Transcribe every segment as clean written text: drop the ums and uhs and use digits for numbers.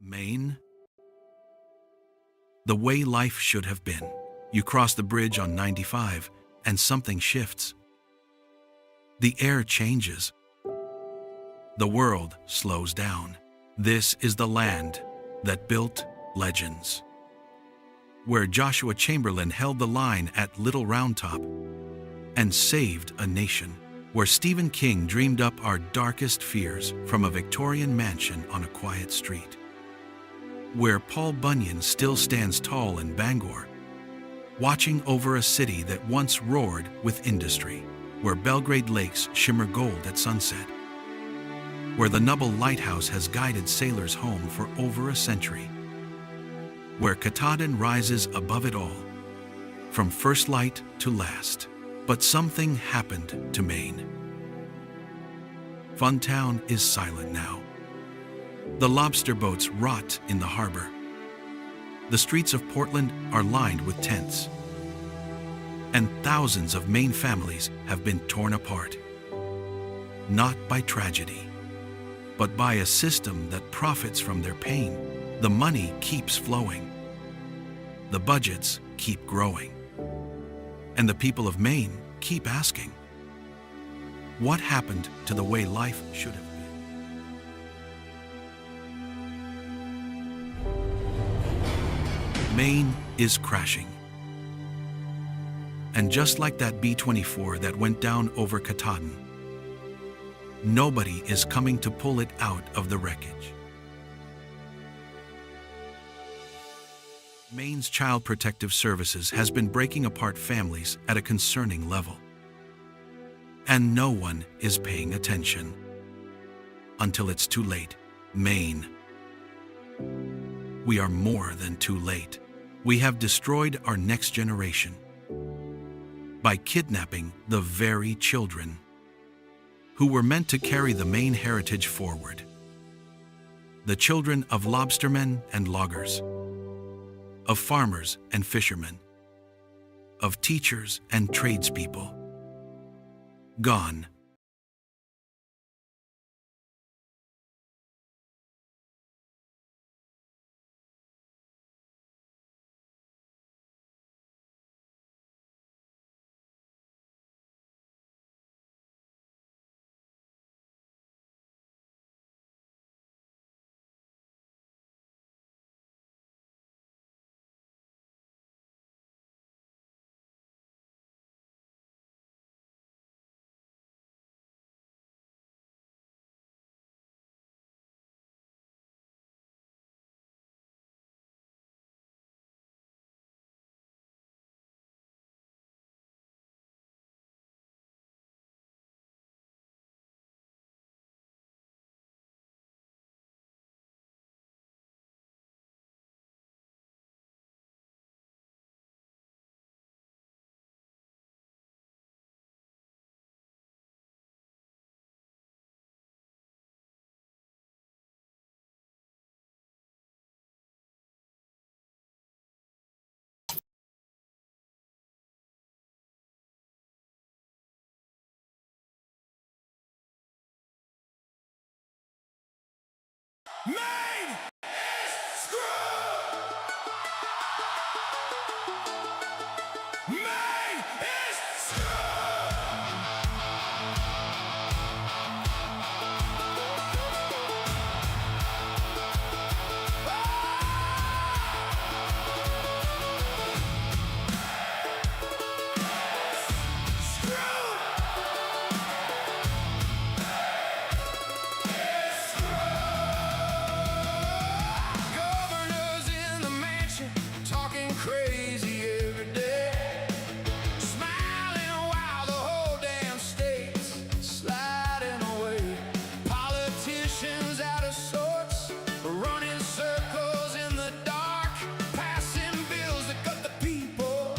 Maine? The way life should have been. You cross the bridge on 95 and something shifts. The air changes. The world slows down. This is the land that built legends. Where Joshua Chamberlain held the line at Little Round Top and saved a nation. Where Stephen King dreamed up our darkest fears from a Victorian mansion on a quiet street. Where Paul Bunyan still stands tall in Bangor, watching over a city that once roared with industry. Where Belgrade lakes shimmer gold at sunset. Where the Nubble Lighthouse has guided sailors home for over a century. Where Katahdin rises above it all, from first light to last. But something happened to Maine. Funtown is silent now. The lobster boats rot in the harbor. The streets of Portland are lined with tents. And thousands of Maine families have been torn apart. Not by tragedy, but by a system that profits from their pain. The money keeps flowing. The budgets keep growing. And the people of Maine keep asking, what happened to the way life should have been? Maine is crashing. And just like that B-24 that went down over Katahdin, nobody is coming to pull it out of the wreckage. Maine's Child Protective Services has been breaking apart families at a concerning level. And no one is paying attention. Until it's too late. Maine. We are more than too late. We have destroyed our next generation by kidnapping the very children who were meant to carry the Maine heritage forward. The children of lobstermen and loggers, of farmers and fishermen, of teachers and tradespeople. Gone. Maine is screwed! Maine is screwed! Governors in the mansion talking crazy every day, smiling while the whole damn state's sliding away. Politicians out of sorts, running circles in the dark, passing bills that cut the people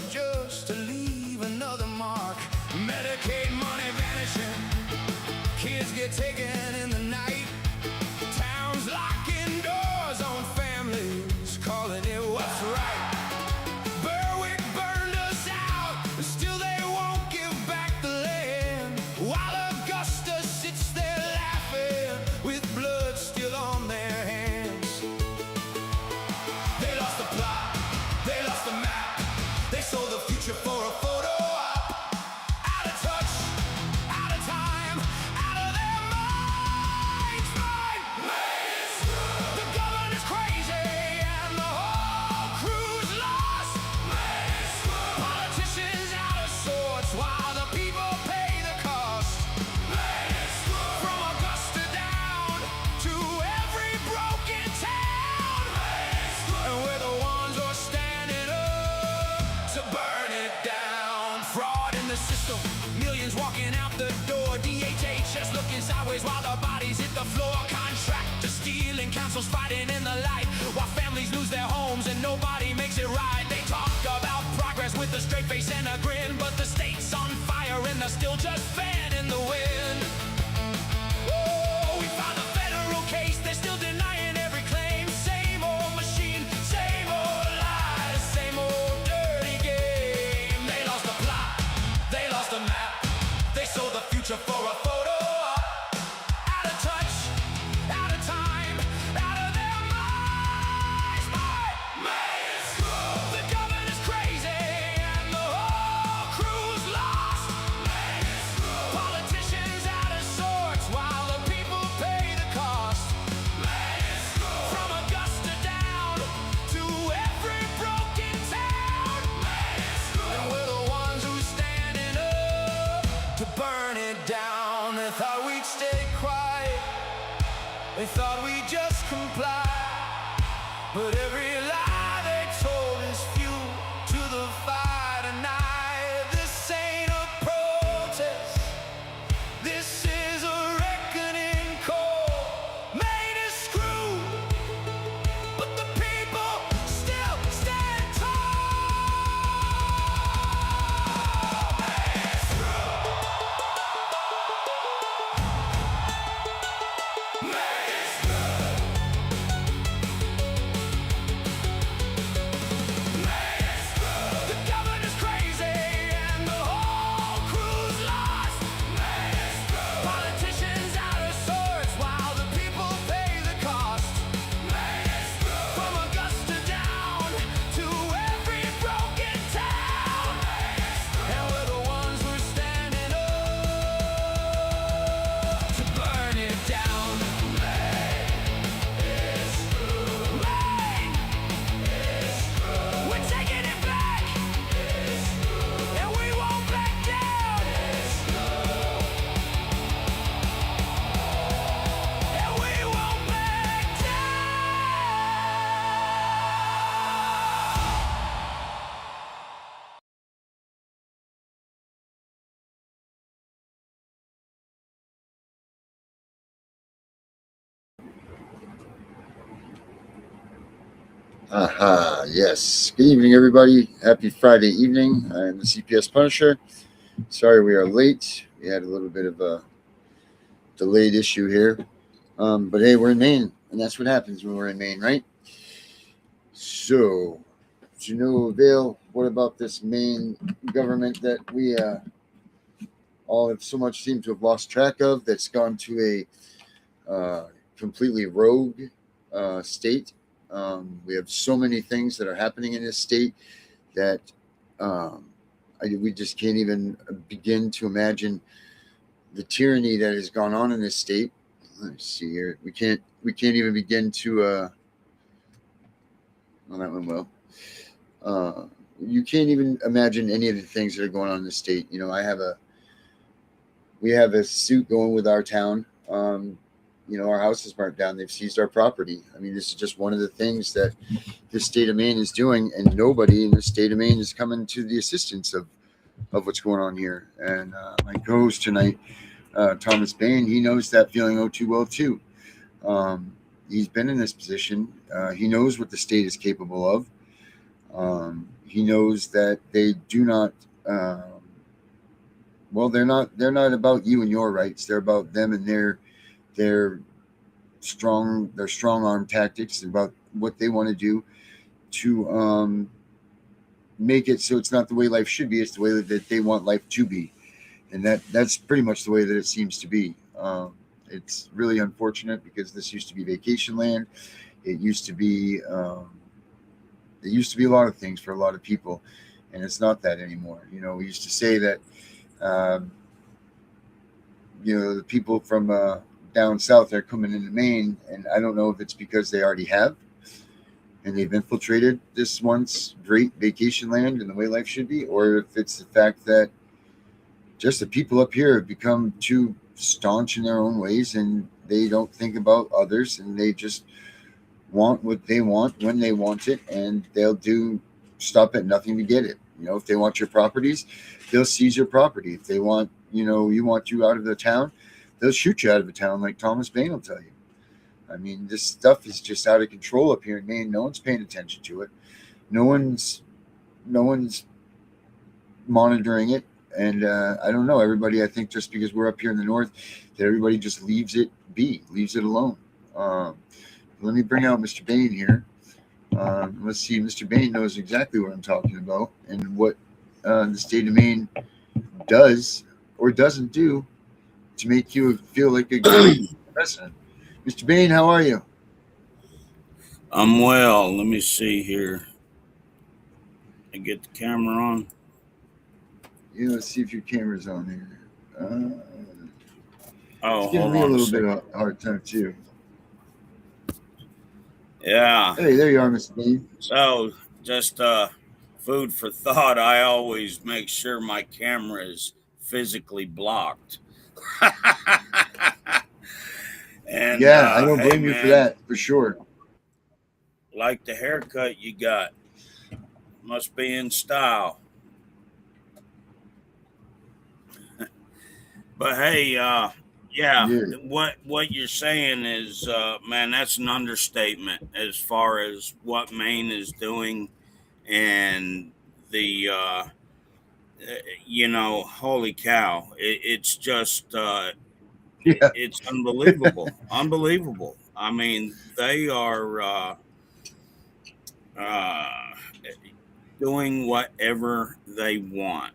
just to leave another mark. Medicaid money vanishing, kids get taken in the night, towns locking doors on families, calling it what's right. Berwick burned us out, and still they won't give back the land, while Augusta sits there laughing with blood still on their hands. politicians walking out the door, DHH just looking sideways while the bodies hit the floor. Contractors stealing, councils fighting in the light, while families lose their homes and nobody makes it right. They talk about progress with a straight face and a grin, but the state's on fire and they're still just fanning the wind. Oh, we found a federal case, they're still denying every claim. Same old machine, same old lies, same old dirty game. They lost the plot, they lost the map, they sold the future for a photo op. Out of touch, out of time, out of their minds. Maine is screwed, the governor's crazy, and the whole crew's lost. Maine is screwed, politicians out of sorts, while the people pay the cost. Maine is screwed, from Augusta down to every broken town. Maine is screwed, and we're the ones who's standing up to burn it down. They thought we'd stay quiet, they thought we'd just comply, but every lie they told is fuel to the fire tonight. This ain't a protest, this is a reckoning call. Maine is screwed, but the people still stand tall. Maine is screwed. Maine is screwed. Maine is screwed. The governor's crazy and the whole crew's lost. Maine is screwed. Politicians out of sorts while the people pay the cost. Maine is screwed. From Augusta down to every broken town. Maine is screwed. And we're the ones who're standing up to burn it down. Maine is screwed. Maine is screwed. We're taking it back. Is screwed. And we won't back down. Is screwed. And we won't back Aha, yes. Good evening, everybody. Happy Friday evening. I'm the CPS Punisher. Sorry we are late. We had a little bit of a delayed issue here. But hey, we're in Maine, and that's what happens when we're in Maine, right? So, to no avail, what about this Maine government that we all have so much seem to have lost track of, that's gone to a completely rogue state? We have so many things that are happening in this state that we just can't even begin to imagine the tyranny that has gone on in this state. Let's see here. We can't even begin to. Well, that went well. You can't even imagine any of the things that are going on in the state. You know, we have a suit going with our town. You know, our house is burnt down. They've seized our property. I mean, this is just one of the things that the state of Maine is doing, and nobody in the state of Maine is coming to the assistance of what's going on here. And my co-host tonight, Thomas Bain, he knows that feeling oh too well too. He's been in this position. He knows what the state is capable of. He knows that they do not. Well, they're not about you and your rights. They're about them and their strong arm tactics, about what they want to do to make it so it's not the way life should be. It's the way that they want life to be, and that's pretty much the way that it seems to be. It's really unfortunate, because this used to be vacation land. It used to be a lot of things for a lot of people, and it's not that anymore. You know, we used to say that the people from down south are coming into Maine, and I don't know if it's because they already have, and they've infiltrated this once great vacation land and the way life should be, or if it's the fact that just the people up here have become too staunch in their own ways, and they don't think about others, and they just want what they want when they want it, and they'll stop at nothing to get it. You know, if they want your properties, they'll seize your property. If they want you want you out of the town, they'll shoot you out of the town, like Thomas Bain will tell you. I mean, this stuff is just out of control up here in Maine. No one's paying attention to it. No one's monitoring it. And I don't know, everybody, I think just because we're up here in the north, that everybody just leaves it be, leaves it alone. Let me bring out Mr. Bain here. Let's see, Mr. Bain knows exactly what I'm talking about and what the state of Maine does or doesn't do to make you feel like a good president. Mr. Bain, how are you? I'm well. Let me see here. I get the camera on. Yeah, let's see if your camera's on here. Oh, it's giving hold me a on. little bit of a hard time too. Yeah. Hey, there you are, Mr. Bain. So, just food for thought. I always make sure my camera is physically blocked. And Yeah, I don't hey, blame you for man, that, for sure. like the haircut you got. Must be in style. But hey, yeah, Yeah. what you're saying is, man, that's an understatement as far as what Maine is doing, and the, holy cow, it's just, Yeah. it's unbelievable, unbelievable. I mean, they are uh, doing whatever they want.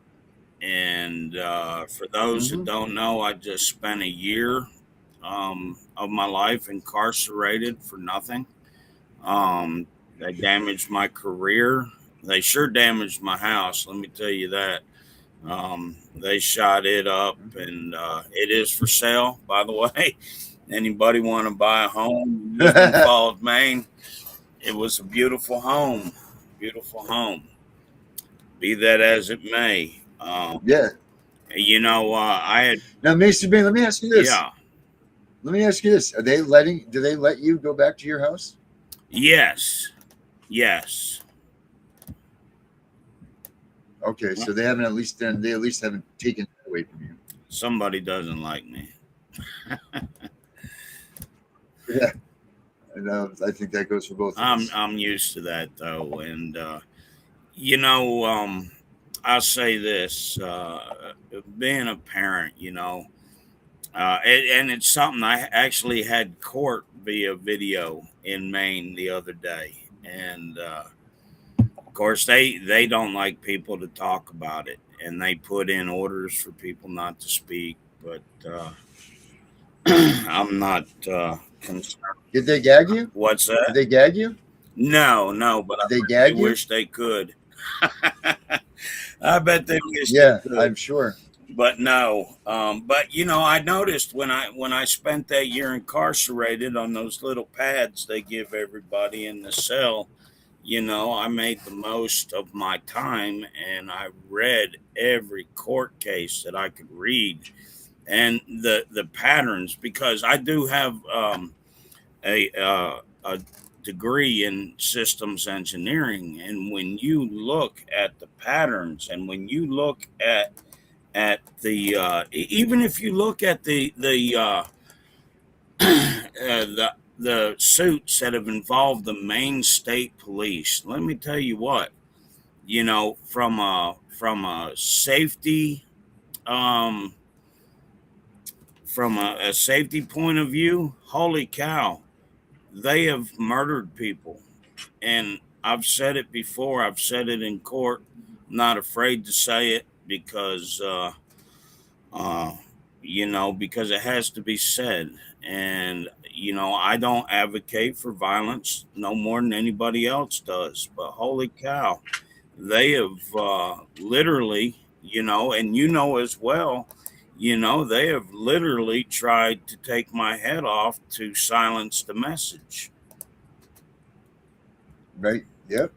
And for those that Mm-hmm. don't know, I just spent a year of my life incarcerated for nothing. They damaged my career. They sure damaged my house. Let me tell you that. They shot it up, and it is for sale, by the way. Anybody want to buy a home in Lisbon Falls, Maine? It was a beautiful home, beautiful home. Be that as it may. Yeah. I had, Now, Mr. Bain, let me ask you this. yeah, Let me ask you this. Do they let you go back to your house? yes, yes. Okay, so they at least haven't taken it away from you. Somebody doesn't like me. Yeah. And I think that goes for both of us. I'm used to that though, and you know, I'll say this: being a parent, and it's something I actually had court via video in Maine the other day, and of course they don't like people to talk about it, and they put in orders for people not to speak, but I'm not concerned. Did they gag you? What's that? Did they gag you? No, but Did they I gag you? wish they could. I bet they wish Yeah, they could. I'm sure. But no. But I noticed when I spent that year incarcerated on those little pads they give everybody in the cell, I made the most of my time, and I read every court case that I could read, and the patterns, because I do have a degree in systems engineering, and when you look at the patterns, and when you look the even if you look at the suits that have involved the Maine State Police, let me tell you what, from a safety um, from a safety point of view, holy cow, they have murdered people. And I've said it before, I've said it in court. I'm not afraid to say it because uh, because it has to be said. And I don't advocate for violence no more than anybody else does. But holy cow, they have literally, and as well, they have literally tried to take my head off to silence the message. Right? Yep,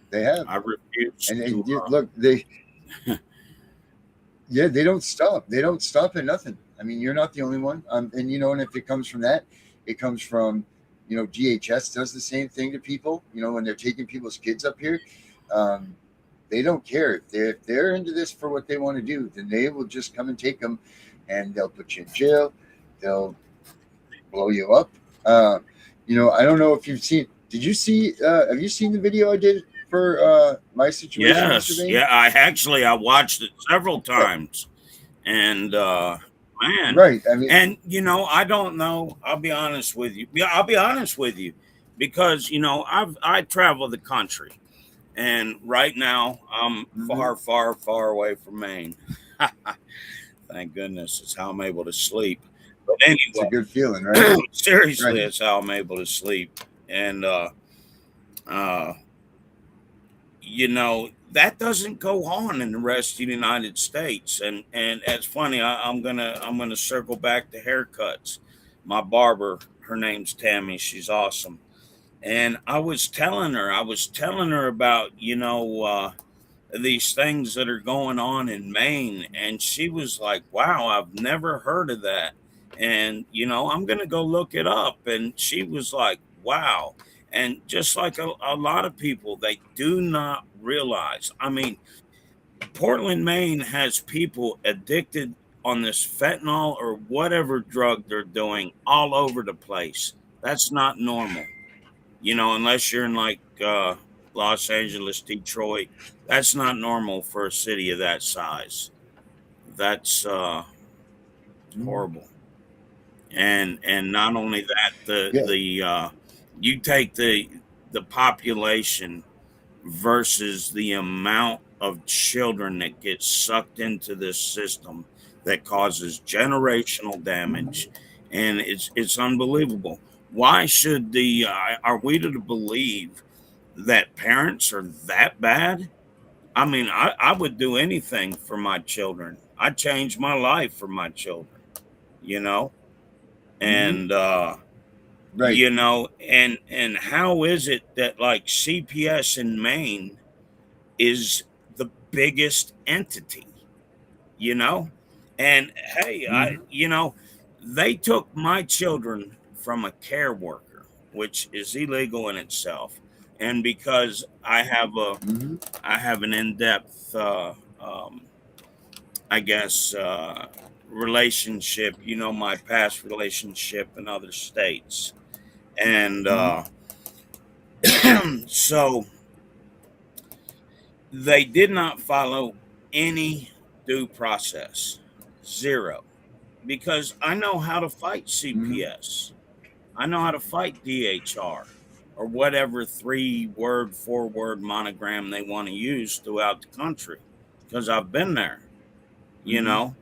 they have. I refuse And to. look, they don't stop. They don't stop at nothing. I mean, you're not the only one. And and if it comes from that, it comes from, DHS does the same thing to people. When they're taking people's kids up here, they don't care if they're into this for what they want to do, then they will just come and take them, and they'll put you in jail. They'll blow you up. I don't know if you've seen. Did you see? Have you seen the video I did for my situation, Mr. Yes, Bain? yeah. I watched it several times, and man, Right. I mean, and I don't know. I'll be honest with you. Yeah, I'll be honest with you, because I travel the country, and right now I'm mhm. far, far, far away from Maine. Thank goodness, it's how I'm able to sleep. But It's a anyway, good feeling, right? seriously, Right. it's how I'm able to sleep, and uh, that doesn't go on in the rest of the United States. And it's funny. I'm gonna circle back to haircuts. My barber, her name's Tammy. She's awesome. And I was telling her about these things that are going on in Maine, and she was like, "Wow, I've never heard of that." And I'm gonna go look it up. And she was like, "Wow." And just like a lot of people, they do not realize. I mean, Portland, Maine has people addicted on this fentanyl or whatever drug they're doing all over the place. That's not normal, unless you're in like Los Angeles, Detroit. That's not normal for a city of that size. That's Mhm. horrible. And not only that, Yeah. you take the population versus the amount of children that get sucked into this system that causes generational damage, and it's unbelievable. Why should the are we to believe that parents are that bad? I mean, I would do anything for my children. I'd change my life for my children, you know? Hmm. And Right. and how is it that like CPS in Maine is the biggest entity, you know? And hey, Hmm. they took my children from a care worker, which is illegal in itself. And because Hmm. I have an in-depth I guess relationship, my past relationship in other states. And Hmm. so they did not follow any due process. Zero. Because I know how to fight Hmm. CPS. I know how to fight DHR or whatever 3 word, 4 word monogram they want to use throughout the country, because I've been there, you Hmm. know.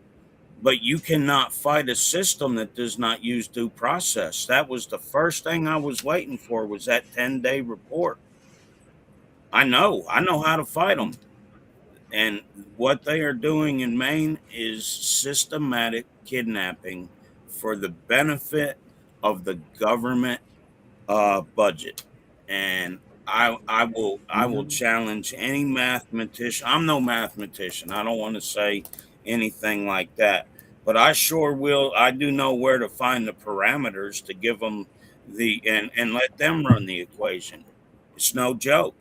But you cannot fight a system that does not use due process. That was the first thing I was waiting for, was that 10-day report. I know how to fight them. And what they are doing in Maine is systematic kidnapping for the benefit of the government budget. And I will Hmm. challenge any mathematician. I'm no mathematician. I don't want to say anything like that, but I sure will. I do know where to find the parameters to give them and let them run the equation. It's no joke.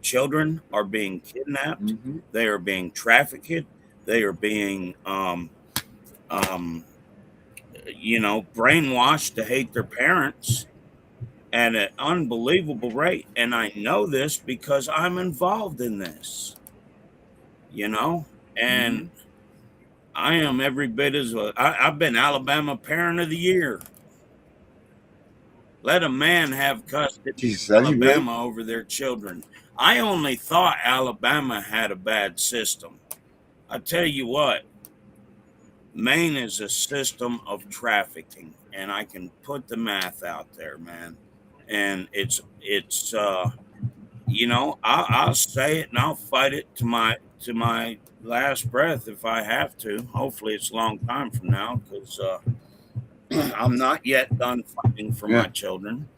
Children are being kidnapped. Hmm. They are being trafficked. They are being um, brainwashed to hate their parents at an unbelievable rate. And I know this because I'm involved in this, you know, and Hmm. I am every bit I've been Alabama Parent of the Year. Let a man have custody Jesus, of have you really? Alabama over their children. I only thought Alabama had a bad system. I tell you what, Maine is a system of trafficking, and I can put the math out there, man. And I'll say it and I'll fight it to my last breath if I have to. Hopefully, it's a long time from now, because I'm not yet done fighting for Yeah. my children.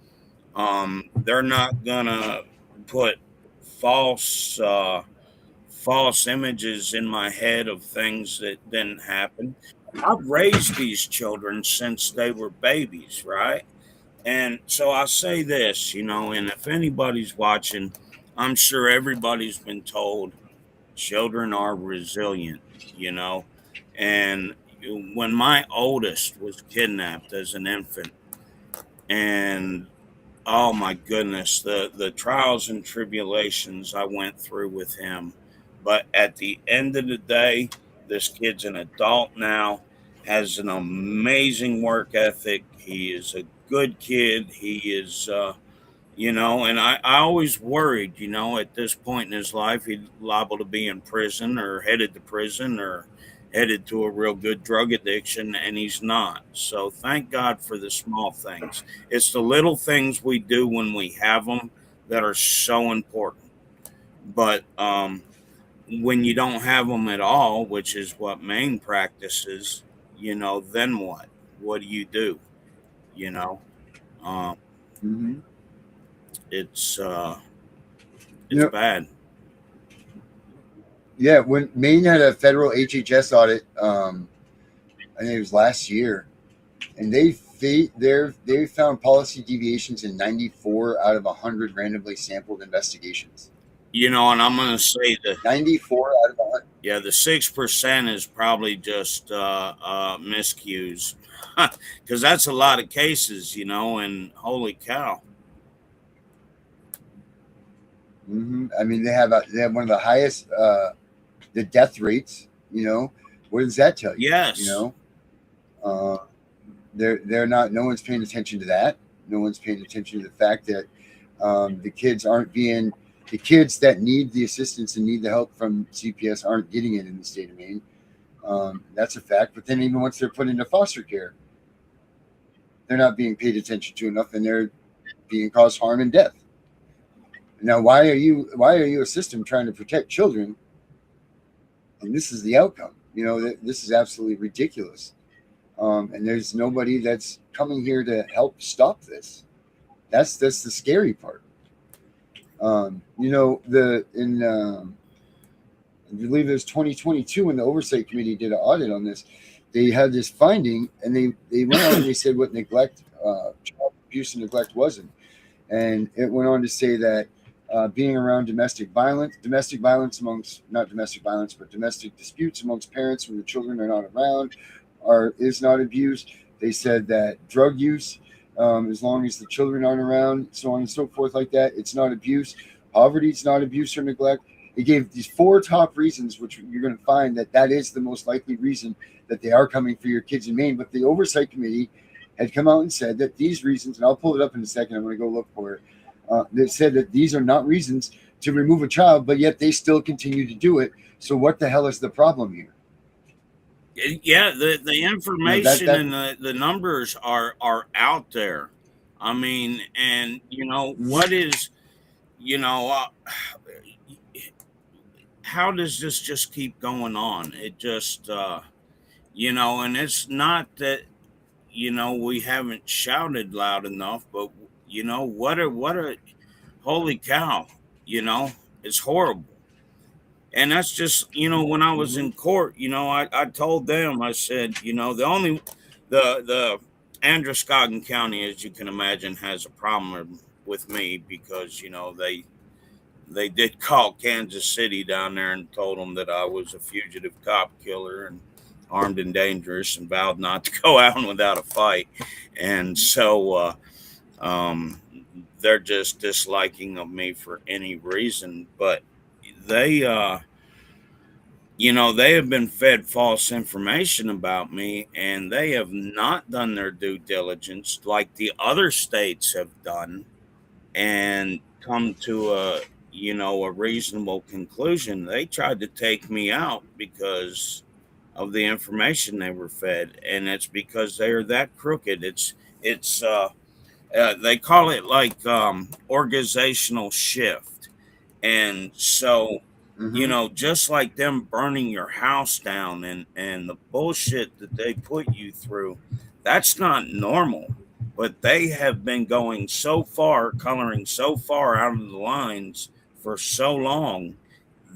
They're not gonna put false false images in my head of things that didn't happen. I've raised these children since they were babies, right? And so I'll say this, and if anybody's watching, I'm sure everybody's been told, children are resilient, and when my oldest was kidnapped as an infant, and oh my goodness, the trials and tribulations I went through with him. But at the end of the day, this kid's an adult now, has an amazing work ethic. He is a good kid. He is and I always worried, at this point in his life, he'd liable to be in prison or headed to prison or headed to a real good drug addiction, and he's not. So thank God for the small things. It's the little things we do when we have them that are so important. But when you don't have them at all, which is what Maine practices, then what? What do you do? You know, um, Mm-hmm. it's You it's know, bad. yeah, when Maine had a federal HHS audit, I think it was last year, and they found policy deviations in 94 out of 100 randomly sampled investigations. And I'm going to say that 94 out of 100. yeah, the 6% is probably just miscues, because that's a lot of cases, and holy cow. Mm-hmm. I mean, they have one of the highest the death rates. What does that tell you? Yes. Uh, they're not. No one's paying attention to that. No one's paying attention to the fact that the kids that need the assistance and need the help from CPS aren't getting it in the state of Maine. That's a fact. But then even once they're put into foster care, they're not being paid attention to enough, and they're being caused harm and death. Now, why are you a system trying to protect children, and this is the outcome? This is absolutely ridiculous. And there's nobody that's coming here to help stop this. That's the scary part. I believe it was 2022 when the oversight committee did an audit on this. They had this finding, and they went on and they said what neglect, child abuse and neglect wasn't, and it went on to say that being around domestic violence amongst not domestic violence, but domestic disputes amongst parents when the children are not around, is not abuse. They said that drug use, as long as the children aren't around, so on and so forth, like that, it's not abuse. Poverty is not abuse or neglect. They gave these 4 top reasons, which you're going to find that is the most likely reason that they are coming for your kids in Maine. But the oversight committee had come out and said that these reasons, and I'll pull it up in a second, I'm going to go look for it. They said that these are not reasons to remove a child, but yet they still continue to do it. So what the hell is the problem here? Yeah, the information and the numbers are out there. I mean, and what is, you know, uh, how does this just keep going on? It just, and it's not that, we haven't shouted loud enough, but what a holy cow, it's horrible. And that's just, when I was Mm-hmm. in court, I told them, I said, the Androscoggin County, as you can imagine, has a problem with me because, they did call Kansas City down there and told them that I was a fugitive cop killer and armed and dangerous and vowed not to go out without a fight. And so, um, they're just disliking of me for any reason, but they, they have been fed false information about me, and they have not done their due diligence like the other states have done and come to a reasonable conclusion. They tried to take me out because of the information they were fed, and it's because they are that crooked. They call it like organizational shift, and so Mm-hmm. just like them burning your house down and the bullshit that they put you through, that's not normal. But they have been going so far, coloring so far out of the lines for so long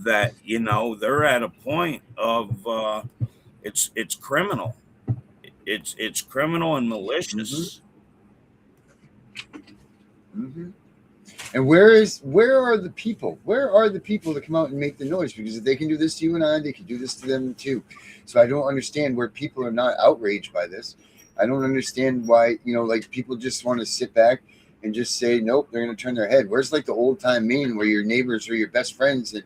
that they're at a point of it's criminal. It's criminal and Mm-hmm. malicious. Mm-hmm. And where are the people? Where are the people to come out and make the noise? Because if they can do this to you and I, they can do this to them too. So I don't understand where people are not outraged by this. I don't understand why, like people just want to sit back and just say, nope, they're going to turn their head. Where's like the old time Maine where your neighbors are your best friends and,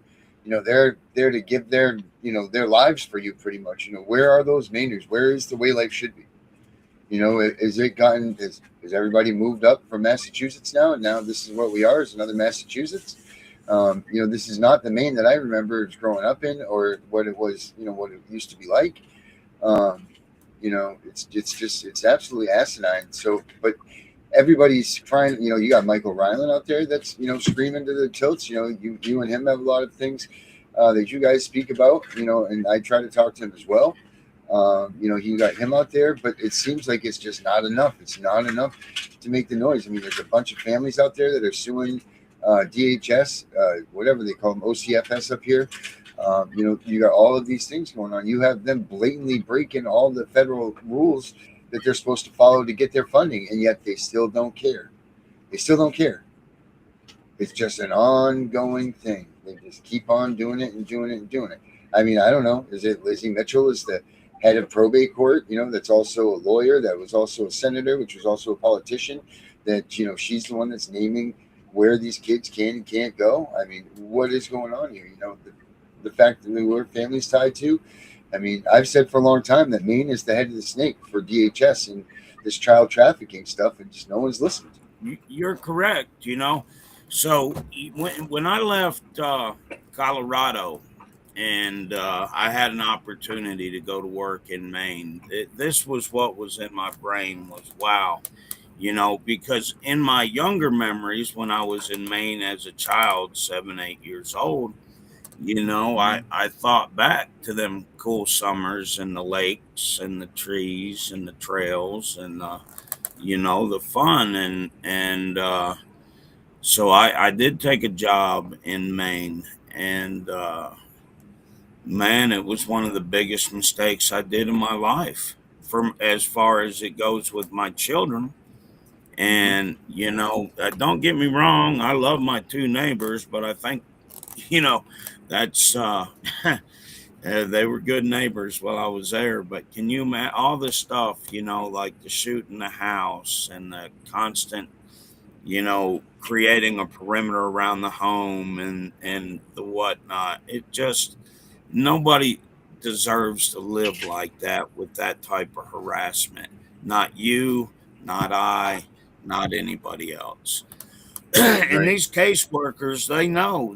they're there to give their their lives for you pretty much. Where are those Mainers? Where is the way life should be? Is it gotten, has everybody moved up from Massachusetts now? And now this is what we are, is another Massachusetts. This is not the Maine that I remember growing up in, or what it was, what it used to be like. It's absolutely asinine. So, but everybody's trying, you got Michael Ryland out there that's, screaming to the tilts. You and him have a lot of things that you guys speak about, and I try to talk to him as well. You got him out there, but it seems like it's just not enough. It's not enough to make the noise. I mean, there's a bunch of families out there that are suing DHS, whatever they call them, OCFS up here. You got all of these things going on. You have them blatantly breaking all the federal rules that they're supposed to follow to get their funding, and yet they still don't care. They still don't care. It's just an ongoing thing. They just keep on doing it and doing it and doing it. I mean, I don't know. Is it Lizzie Mitchell is the head of probate court, that's also a lawyer, that was also a senator, which was also a politician, that, she's the one that's naming where these kids can and can't go? I mean, what is going on here? The fact that we're families tied to, I mean, I've said for a long time that Maine is the head of the snake for DHS and this child trafficking stuff, and just no one's listened. You're correct. So when I left Colorado, and I had an opportunity to go to work in Maine, this was what was in my brain was, wow, because in my younger memories when I was in Maine as a child, 7, 8 years old, I thought back to them cool summers and the lakes and the trees and the trails and the fun, and so I did take a job in Maine, and man, it was one of the biggest mistakes I did in my life, from as far as it goes with my children. And don't get me wrong, I love my 2 neighbors, but I think that's they were good neighbors while I was there. But can you imagine all this stuff, like the shooting the house and the constant, creating a perimeter around the home and the whatnot? It just, nobody deserves to live like that with that type of harassment. Not you, not I, not anybody else. And Right. these caseworkers, they know.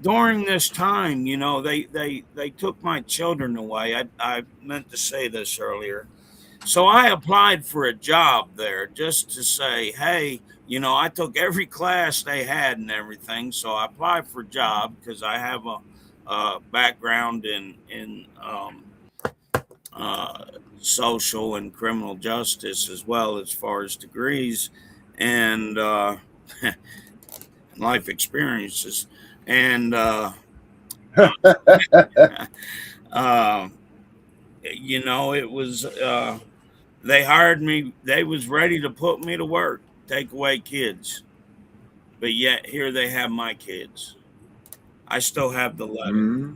During this time, they took my children away. I meant to say this earlier. So I applied for a job there just to say, hey, I took every class they had and everything. So I applied for a job because I have a background in social and criminal justice, as well as far as degrees and life experiences. And it was they hired me. They was ready to put me to work, take away kids, but yet here they have my kids. I still have the letter. Mm-hmm.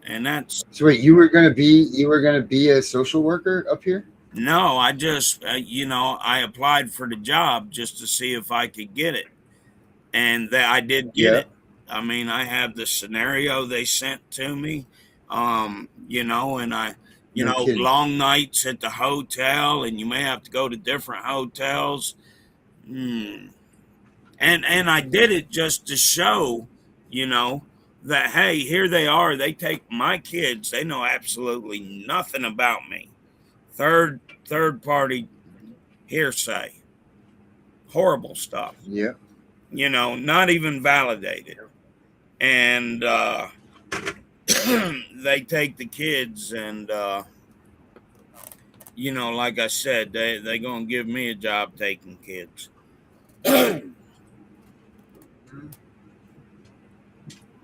And that's, So wait, you were gonna be a social worker up here? no, I just I applied for the job just to see if I could get it, and that I did get Yeah. it. I mean, I have the scenario they sent to me, and I, No kidding. long nights at the hotel, and you may have to go to different hotels. Hmm. And I did it just to show, that hey, here they are. They take my kids. They know absolutely nothing about me. Third party hearsay, horrible stuff. Yeah. Not even validated. And they take the kids, and like I said, they gonna give me a job taking kids.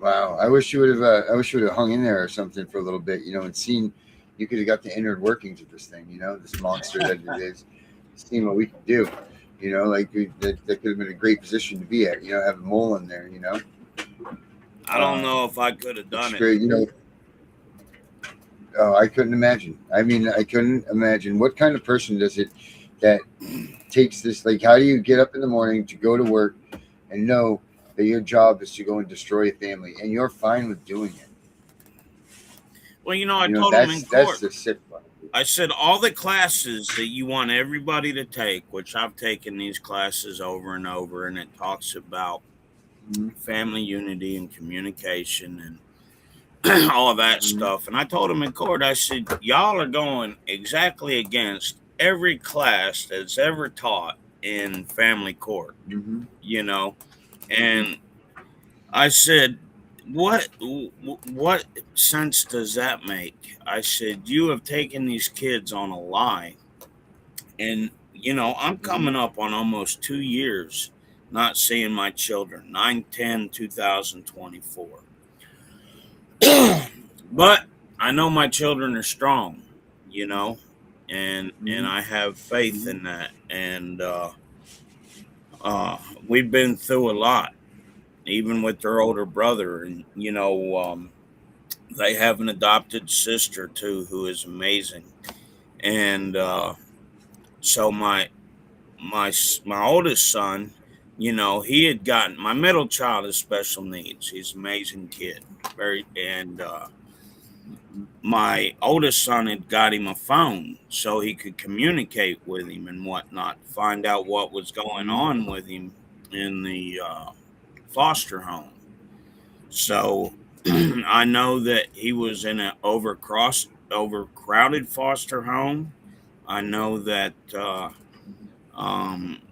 Wow. I wish you would have. I wish you would have hung in there or something for a little bit, and seen. You could have got the inner workings of this thing, this monster that it is. Seen what we can do. You know, like that could have been a great position to be at. You know, have a mole in there. You know, I don't know if I could have done it's it. great. You know, oh, I couldn't imagine. I mean, I couldn't imagine what kind of person does it that takes this. Like, how do you get up in the morning to go to work and know that your job is to go and destroy a family, and you're fine with doing it? Well, you know, I You know, told him in that's court. the sick part. I said all the classes that you want everybody to take, which I've taken these classes over and over, and it talks about Mhm. family unity and communication and all of that stuff. And I told him in court, I said, y'all are going exactly against every class that's ever taught in family court, Mhm. you know. And I said, what sense does that make? I said, you have taken these kids on a lie. And, you know, I'm coming up on almost 2 years not seeing my children, 9/10/2024. But I know my children are strong, you know, and Mhm. I have faith in that. And we've been through a lot, even with their older brother. And, you know, they have an adopted sister too, who is amazing. And so my oldest son, you know, he had gotten my middle child is special needs. He's an amazing kid, very and my oldest son had got him a phone so he could communicate with him and whatnot, find out what was going Mhm. on with him in the foster home. So I know that he was in an overcrowded foster home. I know that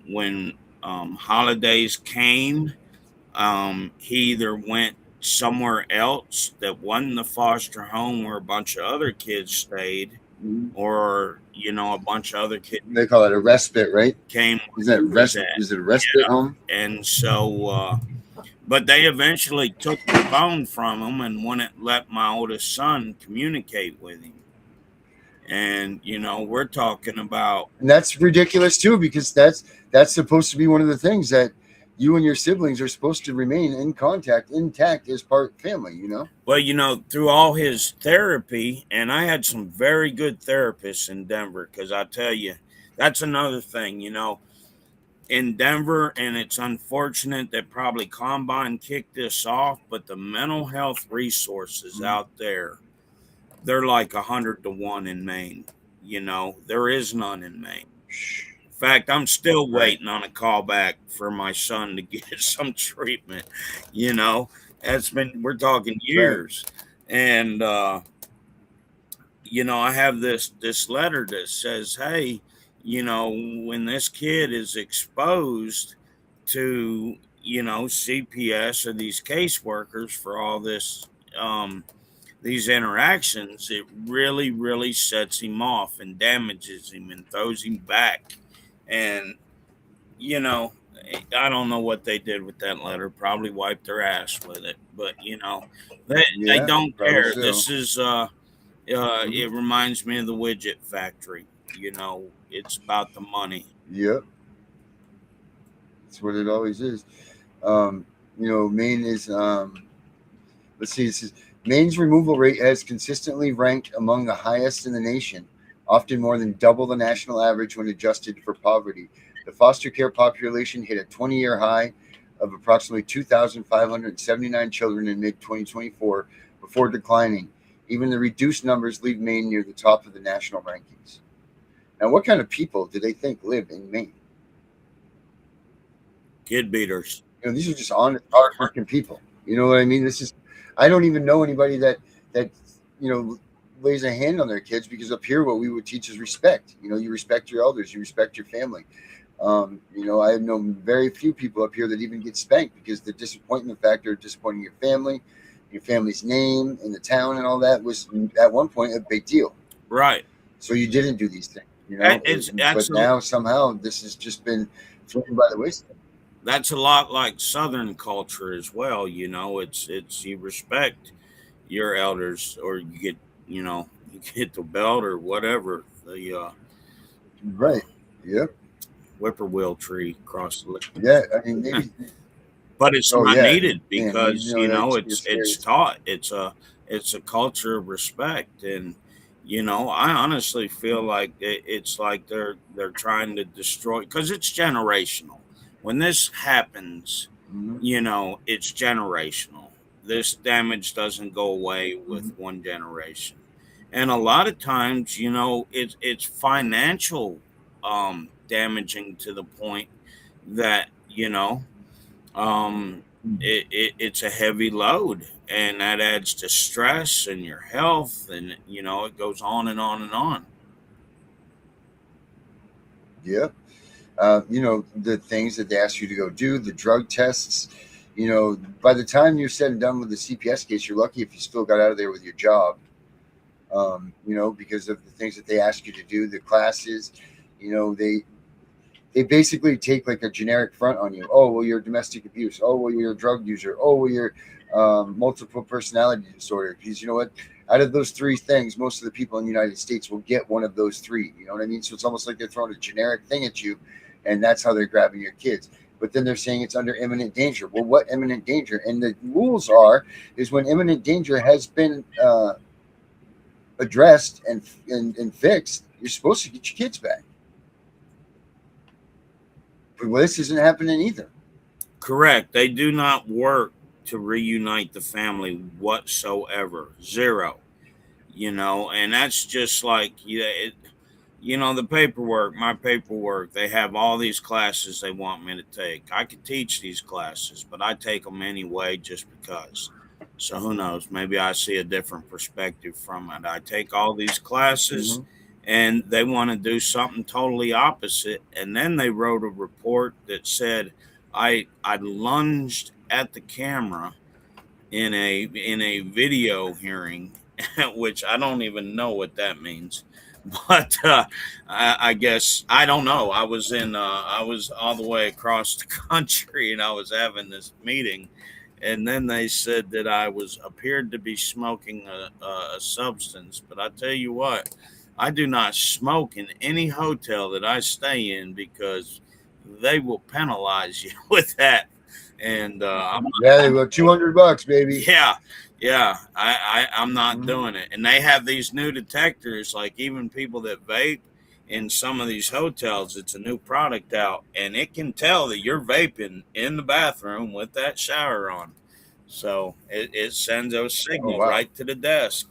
when holidays came, he either went somewhere else that wasn't the foster home where a bunch of other kids stayed, Mhm. or you know, a bunch of other kids They call it a respite, right? came Is where that he was respite? at. Is it a respite home? And so, but they eventually took the phone from him and wouldn't let my oldest son communicate with him. And you know, we're talking about And that's ridiculous too, because that's supposed to be one of the things that you and your siblings are supposed to remain in contact, intact as part family. You know. well, you know, through all his therapy, and I had some very good therapists in Denver because I tell you, that's another thing, you know, in Denver, and it's unfortunate that probably Combine kicked this off, but the mental health resources out there, they're like 100 to 1 in Maine. You know, there is none in Maine. In fact, I'm still Right. waiting on a call back for my son to get some treatment. You know, we're talking Right. years. And, you know, I have this letter that says, hey, you know, when this kid is exposed to, you know, CPS or these caseworkers for all this, these interactions, it really, really sets him off and damages him and throws him back. And, you know, I don't know what they did with that letter. Probably wiped their ass with it. But, you know, they Yeah. don't Probably care. so. This is, it reminds me of the widget factory. You know, it's about the money. Yep. That's what it always is. Um, you know, Maine is. Let's see. It says Maine's removal rate has consistently ranked among the highest in the nation, often more than double the national average when adjusted for poverty. The foster care population hit a 20-year high of approximately 2,579 children in mid 2024 before declining. Even the reduced numbers leave Maine near the top of the national rankings. Now, what kind of people do they think live in Maine? Kid beaters. You know, these are just honest, hardworking people. You know what I mean? This is, I don't even know anybody that you know lays a hand on their kids, because up here what we would teach is respect. You know, you respect your elders, you respect your family. You know, I know very few people up here that even get spanked, because the disappointment factor of disappointing your family's name in the town and all that was at one point a big deal. Right. So you didn't do these things, you know. It's But now somehow this has just been thrown by the wayside. that's a lot like Southern culture as well. You know, it's you respect your elders, or you get, you know, you get the belt or whatever. The Right. Yep. whippoorwill tree across the Yeah, I mean, maybe. but it's Oh not yeah, needed man. because That's it's scary. taught. It's a culture of respect, and I honestly feel like it's like they're trying to destroy because it's generational. When this happens, Hmm. it's generational. This damage doesn't go away with Hmm. one generation, and a lot of times, it's financial damaging to the point that um, it's a heavy load, and that adds to stress and your health, and it goes on and on and on. Yeah. The things that they ask you to go do, the drug tests. By the time you're said and done with the CPS case, you're lucky if you still got out of there with your job. Because of the things that they ask you to do, the classes. They basically take like a generic front on you. Oh, well, you're domestic abuse. Oh, well, you're a drug user. Oh, well, you're multiple personality disorder. Because you know what? Out of those three things, most of the people in the United States will get one of those three. You know what I mean? So it's almost like they're throwing a generic thing at you, and that's how they're grabbing your kids. But then they're saying it's under imminent danger. Well, what imminent danger? And the rules is when imminent danger has been addressed and fixed, you're supposed to get your kids back. But this isn't happening either. Correct. They do not work to reunite the family whatsoever. Zero. And that's just like the paperwork, my paperwork. They have all these classes they want me to take. I could teach these classes, but I take them anyway just because. So who knows? Maybe I see a different perspective from it. I take all these classes, Mm-hmm. and they want to do something totally opposite. And then they wrote a report that said I lunged at the camera in a video hearing, which I don't even know what that means. But I guess I don't know. I was all the way across the country, and I was having this meeting, and then they said that I was appeared to be smoking a substance. But I tell you what, I do not smoke in any hotel that I stay in because they will penalize you with that. And Yeah, they go $200, baby. yeah, yeah, I'm not Mm-hmm. doing it. And they have these new detectors, like even people that vape in some of these hotels. It's a new product out, and it can tell that you're vaping in the bathroom with that shower on. So it sends a Oh signal wow. right to the desk.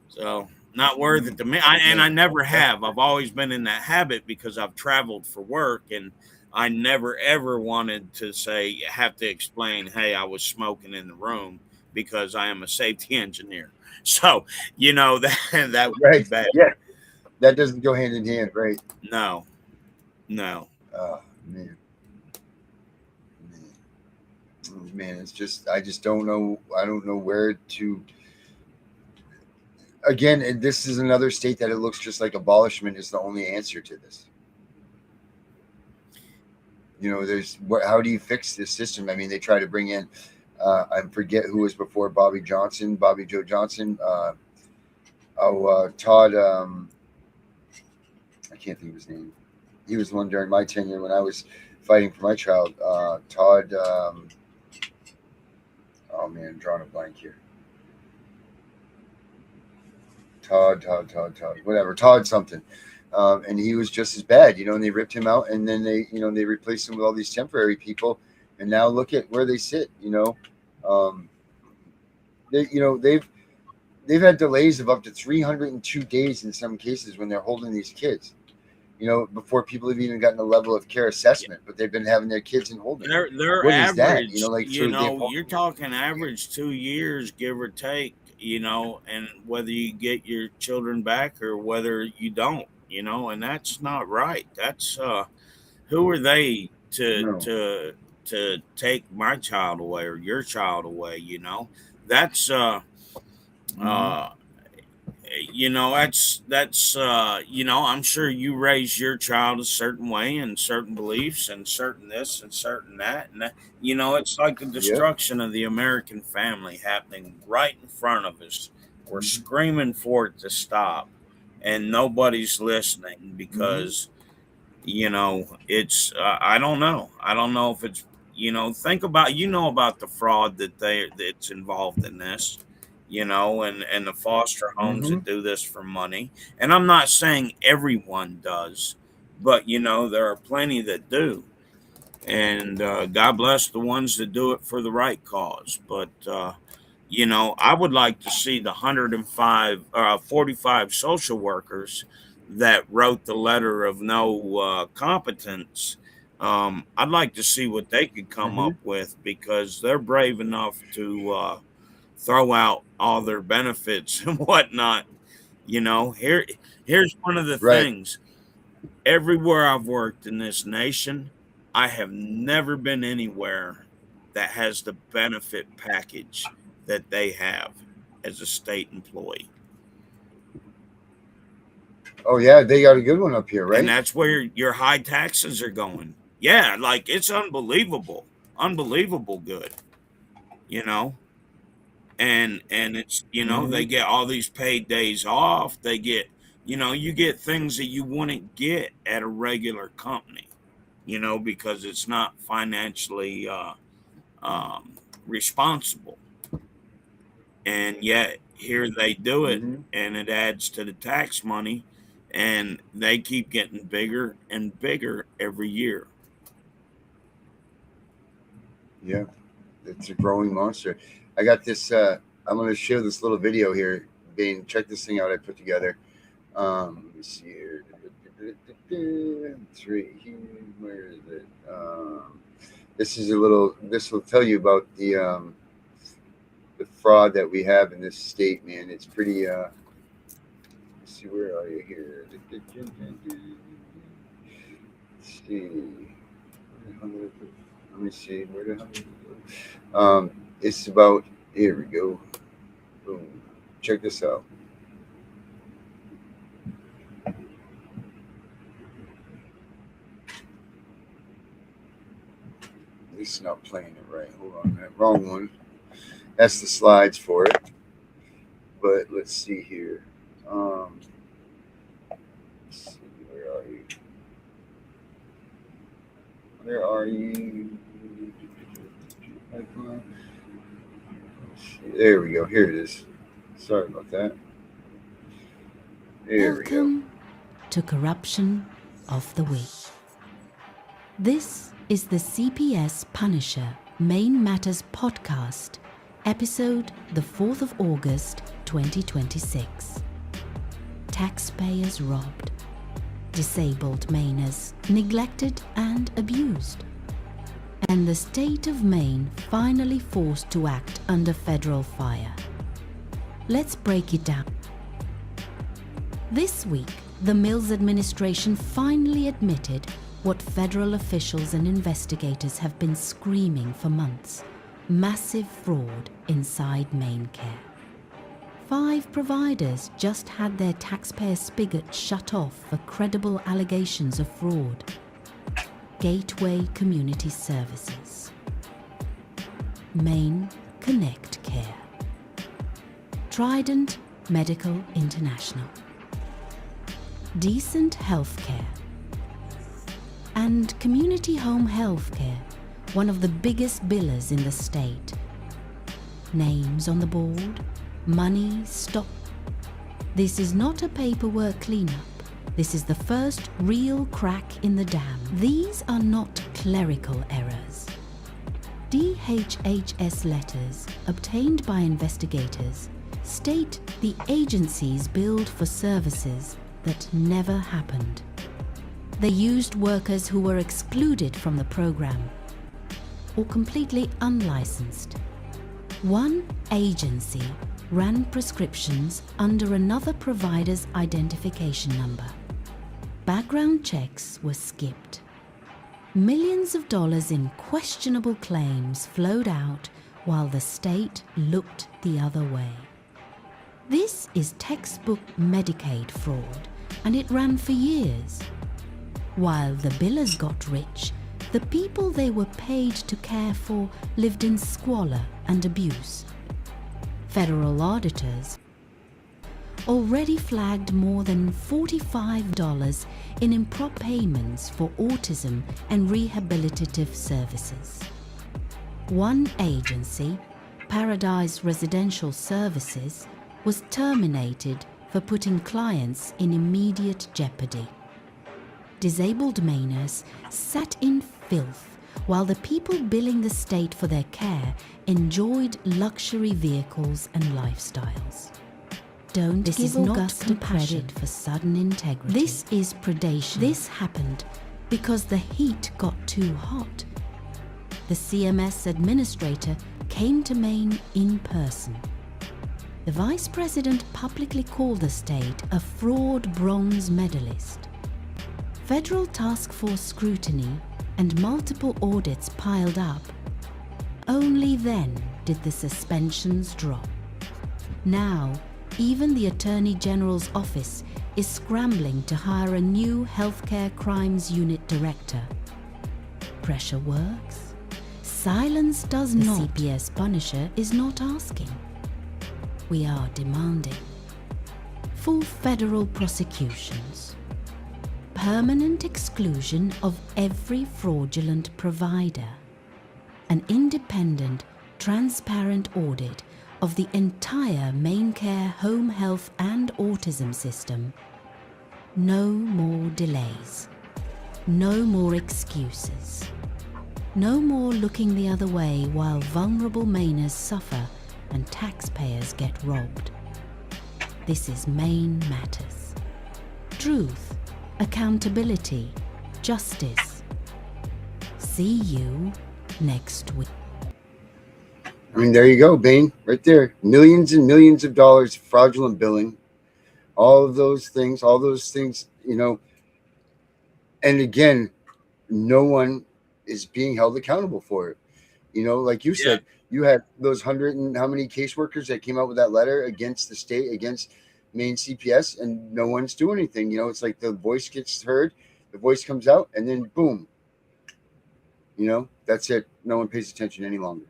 So not worth Mm-hmm. it to me. And I Okay. never have. I've always been in that habit because I've traveled for work, and I never ever wanted to say have to explain, hey, I was smoking in the room because I am a safety engineer. So that would be Right. bad. Yeah. That doesn't go hand in hand, right? No, no. Oh man. Man. Oh, man, it's just I just don't know. I don't know where to. Again, and this is another state that it looks just like abolishment is the only answer to this. There's what? How do you fix this system? I mean, they try to bring in. I forget who was before Bobby Joe Johnson. Todd. I can't think of his name. He was the one during my tenure when I was fighting for my child. Todd. Oh man, I'm drawing a blank here. Todd, whatever, Todd something. And he was just as bad, and they ripped him out, and then they replaced him with all these temporary people, and now look at where they sit. Um, they've had delays of up to 302 days in some cases when they're holding these kids. Before people have even gotten a level of care assessment, but they've been having their kids in holding. Their What is that? average, Like so they've. you're talking average 2 years, give or take, and whether you get your children back or whether you don't, and that's not right. That's who are they No. to take my child away or your child away? That's Hmm. uh I'm sure you raise your child a certain way and certain beliefs and certain this and certain that, and it's like the Yep. destruction of the American family happening right in front of us. We're Hmm. screaming for it to stop, and nobody's listening Hmm. because It's I don't know. I don't know if it's think about about the fraud that's involved in this, and the foster homes Mm-hmm. that do this for money. And I'm not saying everyone does, but there are plenty that do. And God bless the ones that do it for the right cause. But I would like to see the 45 social workers that wrote the letter of no competence. I'd like to see what they could come Mm-hmm. up with, because they're brave enough to throw out all their benefits and whatnot. Here's one of the Right. things. Everywhere I've worked in this nation, I have never been anywhere that has the benefit package that they have as a state employee. Oh yeah, they got a good one up here, And right? that's where your high taxes are going. Yeah, like it's unbelievable. Unbelievable good, you know? And it's, Mm-hmm. they get all these paid days off. They get, you get things that you wouldn't get at a regular company, because it's not financially um, responsible. And yet here they do it, Mm-hmm. and it adds to the tax money, and they keep getting bigger and bigger every year. Yeah, it's a growing monster. I got this. I'm going to share this little video here. Bane, check this thing out I put together. Let me see here. It's right here. Where is it? This is a little. This will tell you about the fraud that we have in this state, man. It's pretty. Let's see, where are you here? Let's see. Let me see. Where the hell did it go? It's about. Here we go. Boom. Check this out. It's not playing it right. Hold on, that wrong one. That's the slides for it. But let's see here. Let's see, where are you? Where are you? There we go. Here it is. Sorry about that. There we go. Welcome to Corruption of the Week. This is the CPS Punisher Maine Matters podcast, episode the 4th of August 2026. Taxpayers robbed, disabled Mainers neglected and abused, and the state of Maine finally forced to act under federal fire. Let's break it down. This week, the Mills administration finally admitted what federal officials and investigators have been screaming for months: massive fraud inside Maine Care. 5 providers just had their taxpayer spigot shut off for credible allegations of fraud. Gateway Community Services, Maine Connect Care, Trident Medical International, Decent Healthcare, and Community Home Healthcare, one of the biggest billers in the state. Names on the board, money stopped. This is not a paperwork cleanup. This is the first real crack in the dam. These are not clerical errors. DHHS letters obtained by investigators state the agencies billed for services that never happened. They used workers who were excluded from the program or completely unlicensed. One agency ran prescriptions under another provider's identification number. Background checks were skipped. Millions of dollars in questionable claims flowed out while the state looked the other way. This is textbook Medicaid fraud, and it ran for years. While the billers got rich, the people they were paid to care for lived in squalor and abuse. Federal auditors already flagged more than $45 in improper payments for autism and rehabilitative services. One agency, Paradise Residential Services, was terminated for putting clients in immediate jeopardy. Disabled Mainers sat in filth while the people billing the state for their care enjoyed luxury vehicles and lifestyles. Don't give Augustine credit for sudden integrity. This is predation. This happened because the heat got too hot. The CMS administrator came to Maine in person. The vice president publicly called the state a fraud bronze medalist. Federal task force scrutiny and multiple audits piled up. Only then did the suspensions drop. Now, even the Attorney General's office is scrambling to hire a new healthcare crimes unit director. Pressure works. Silence does not. The CPS Punisher is not asking. We are demanding full federal prosecutions, permanent exclusion of every fraudulent provider, an independent, transparent audit of the entire Maine Care home health and autism system. No more delays. No more excuses. No more looking the other way while vulnerable Mainers suffer and taxpayers get robbed. This is Maine Matters. Truth, accountability, justice. See you next week. I mean, there you go, Bain, right there. Millions and millions of dollars of fraudulent billing, all of those things, you know. And again, no one is being held accountable for it. You know, like you said, you had those 100 and how many caseworkers that came out with that letter against the state, against Maine CPS, and no one's doing anything. You know, it's like the voice gets heard, the voice comes out, and then boom, you know, that's it. No one pays attention any longer.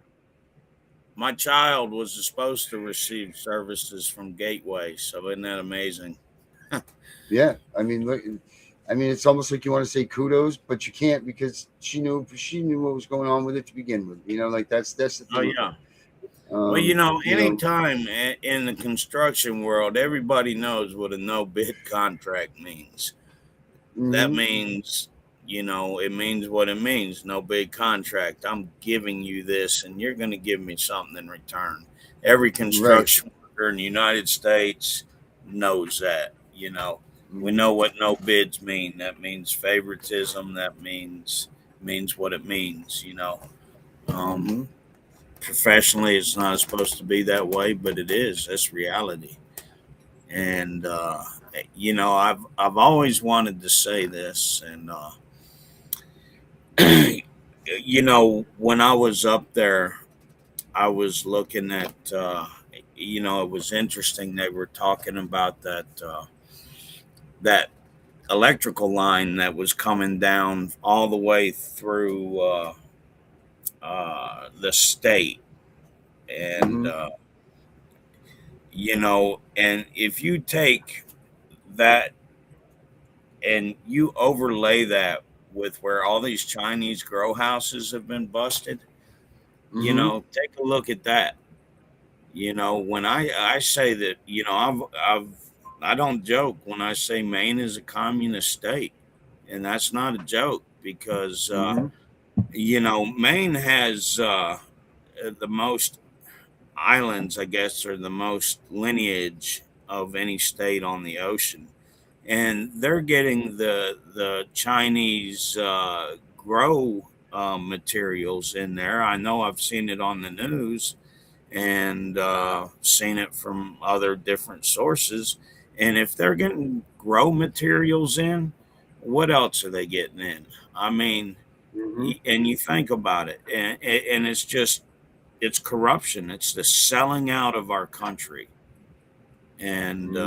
My child was supposed to receive services from Gateway, so isn't that amazing? Yeah, I mean, look, I mean, it's almost like you want to say kudos, but you can't because she knew what was going on with it to begin with. You know, like that's the thing. Oh yeah. Well, you know, anytime in the construction world, everybody knows what a no bid contract means. That means, you know, it means what it means. No bid contract. I'm giving you this, and you're going to give me something in return. Every construction worker in the United States knows that. You know, we know what no bids mean. That means favoritism. That means what it means. You know, professionally, it's not supposed to be that way, but it is. That's reality. And you know, I've always wanted to say this, and you know, when I was up there, I was looking at, you know, it was interesting. They were talking about that electrical line that was coming down all the way through the state. And, you know, and if you take that and you overlay that with where all these Chinese grow houses have been busted, you know, take a look at that. You know, when I say that, you know, I don't joke when I say Maine is a communist state, and that's not a joke because, you know, Maine has the most islands, I guess, or the most lineage of any state on the ocean. And they're getting the Chinese grow materials in there. I know I've seen it on the news and seen it from other different sources. And if they're getting grow materials in, what else are they getting in? I mean, and you think about it, and it's just, it's corruption. It's the selling out of our country. And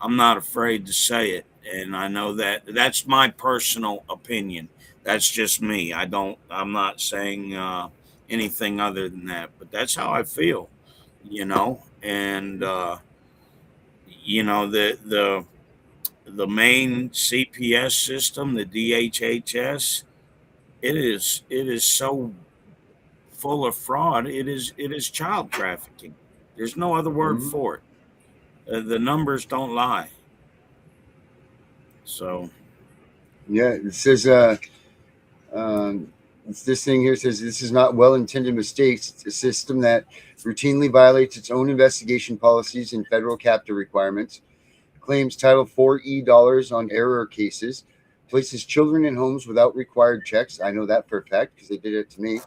I'm not afraid to say it. And I know that that's my personal opinion. That's just me. I'm not saying anything other than that, but that's how I feel, you know. And The main CPS system, the DHHS, it is so full of fraud. It is child trafficking. There's no other word Mhm. for it. The numbers don't lie. So Yeah, it says um, this thing here says this is not well-intended mistakes. It's a system that routinely violates its own investigation policies and federal capture requirements, claims Title 4E dollars on error cases, places children in homes without required checks. I know that for a fact because they did it to me.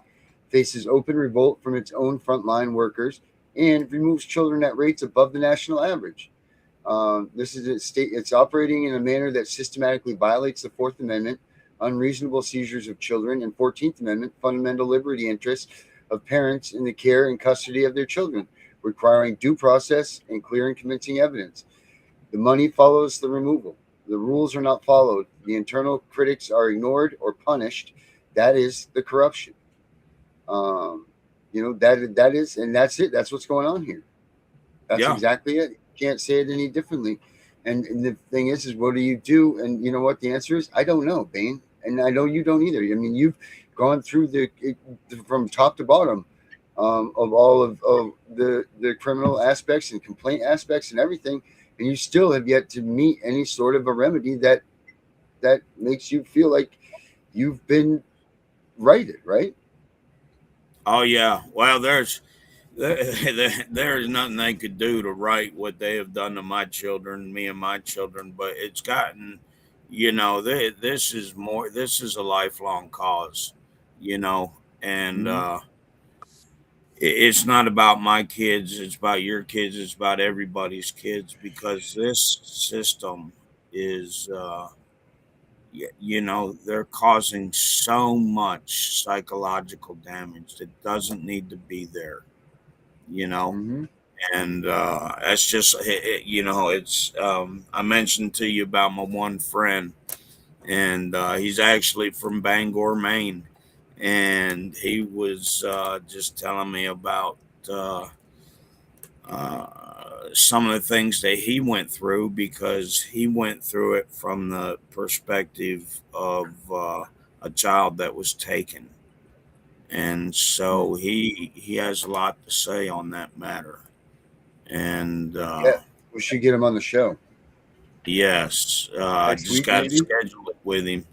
Faces open revolt from its own frontline workers and removes children at rates above the national average. This is a state. It's operating in a manner that systematically violates the Fourth Amendment, unreasonable seizures of children, and 14th Amendment fundamental liberty interests of parents in the care and custody of their children, requiring due process and clear and convincing evidence. The money follows the removal. The rules are not followed. The internal critics are ignored or punished. That is the corruption. That is, and that's it. That's what's going on here. That's yeah, exactly it. Can't say it any differently. And the thing is what do you do? And you know what the answer is? I don't know, Bane, and I know you don't either. I mean, you've gone through from top to bottom of all of the criminal aspects and complaint aspects and everything, and you still have yet to meet any sort of a remedy that makes you feel like you've been righted, right? oh yeah. Well, there is nothing they could do to right what they have done to my children, me and my children. But it's gotten, this is more. This is a lifelong cause, and Mm-hmm. it's not about my kids. It's about your kids. It's about everybody's kids because this system is. They're causing so much psychological damage that doesn't need to be there, you know Mm-hmm. and that's just it's I mentioned to you about my one friend, and he's actually from Bangor, Maine, and he was just telling me about uh, some of the things that he went through because he went through it from the perspective of a child that was taken, and so he has a lot to say on that matter. And Yeah, we should get him on the show yes, I next just week, got to maybe. schedule it with him.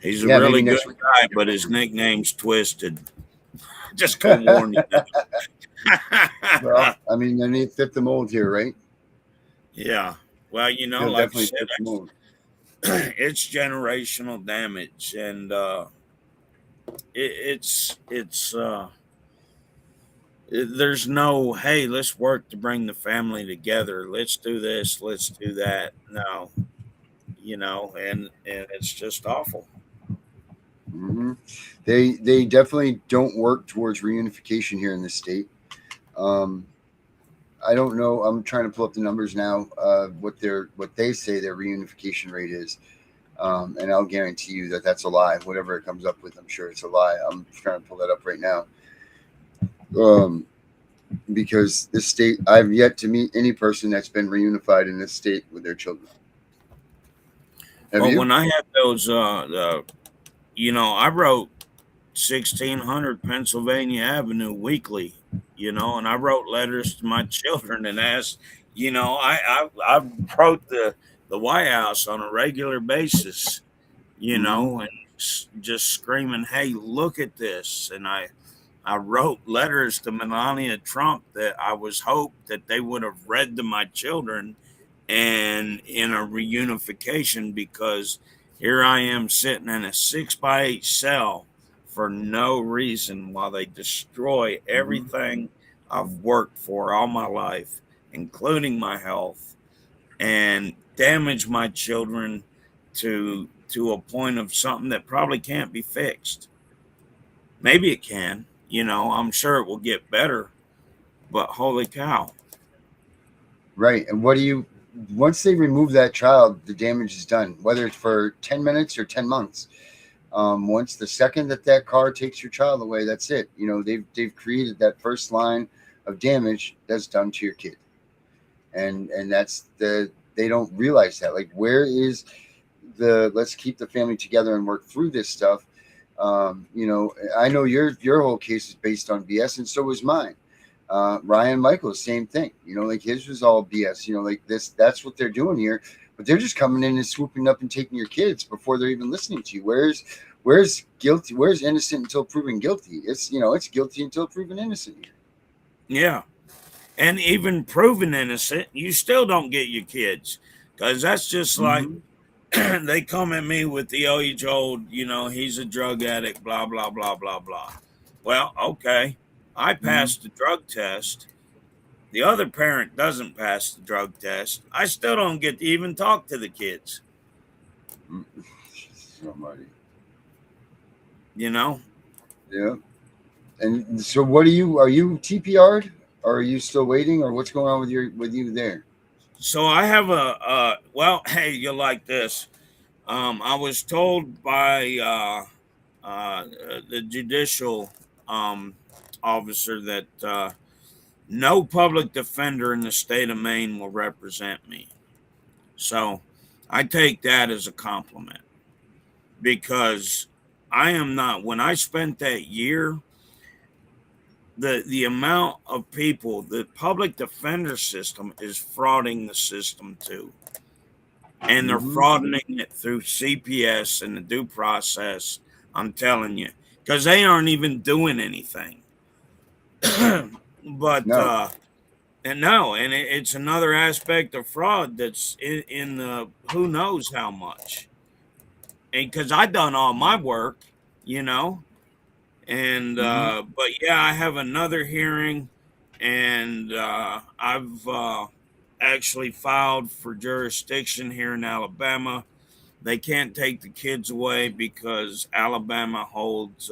He's a Yeah, maybe really good next week. guy, but his nickname's Twisted. Just gonna warn you Well, now. I mean, then he fit the mold here, right? Yeah. Well, He'll like I definitely said, fit the mold. it's generational damage, and there's no, hey, let's work to bring the family together. Let's do this. Let's do that. No, and it's just awful. Hmm. They definitely don't work towards reunification here in this state. Um, I don't know. I'm trying to pull up the numbers now. What they say their reunification rate is, and I'll guarantee you that that's a lie. Whatever it comes up with, I'm sure it's a lie. I'm trying to pull that up right now. Um, because this state, I've yet to meet any person that's been reunified in this state with their children. Have Well, you? when I had those, I wrote 1600 Pennsylvania Avenue weekly, and I wrote letters to my children and asked, I wrote the White House on a regular basis, Hmm. and just screaming, "Hey, look at this!" And I wrote letters to Melania Trump that I was hoped that they would have read to my children and in a reunification because here I am sitting in a 6x8 cell for no reason while they destroy Hmm. everything I've worked for all my life, including my health, and damage my children to a point of something that probably can't be fixed. Maybe it can, I'm sure it will get better, but holy cow. Right. And what do you? Once they remove that child, the damage is done. Whether it's for 10 minutes or 10 months. Once the second that car takes your child away, that's it. They've created that first line of damage that's done to your kid. And that's they don't realize that. Like, where is the let's keep the family together and work through this stuff. You know, I know your whole case is based on BS, and so is mine. Ryan Michaels, same thing. You know, like his was all BS. You know, like that's what they're doing here. But they're just coming in and swooping up and taking your kids before they're even listening to you. Where's guilty? Where's innocent until proven guilty? It's, you know, it's guilty until proven innocent here. Yeah. And even proven innocent, you still don't get your kids. Because that's just like they come at me with the age old, you know, he's a drug addict, blah, blah, blah, blah, blah. Well, okay. I passed the drug test. The other parent doesn't pass the drug test. I still don't get to even talk to the kids. Somebody. You know? Yeah. And so what are you TPR'd? Or are you still waiting, or what's going on with you there? So I have well, hey, you like this. I was told by the judicial officer that no public defender in the state of Maine will represent me. So I take that as a compliment, because I am not, when I spent that year, the amount of people, the public defender system is frauding the system too. And they're frauding it through CPS and the due process. I'm telling you, because they aren't even doing anything. But No. and it's another aspect of fraud that's in the who knows how much. And because I done all my work, you know. And but yeah, I have another hearing, and I've actually filed for jurisdiction here in Alabama. They can't take the kids away because Alabama holds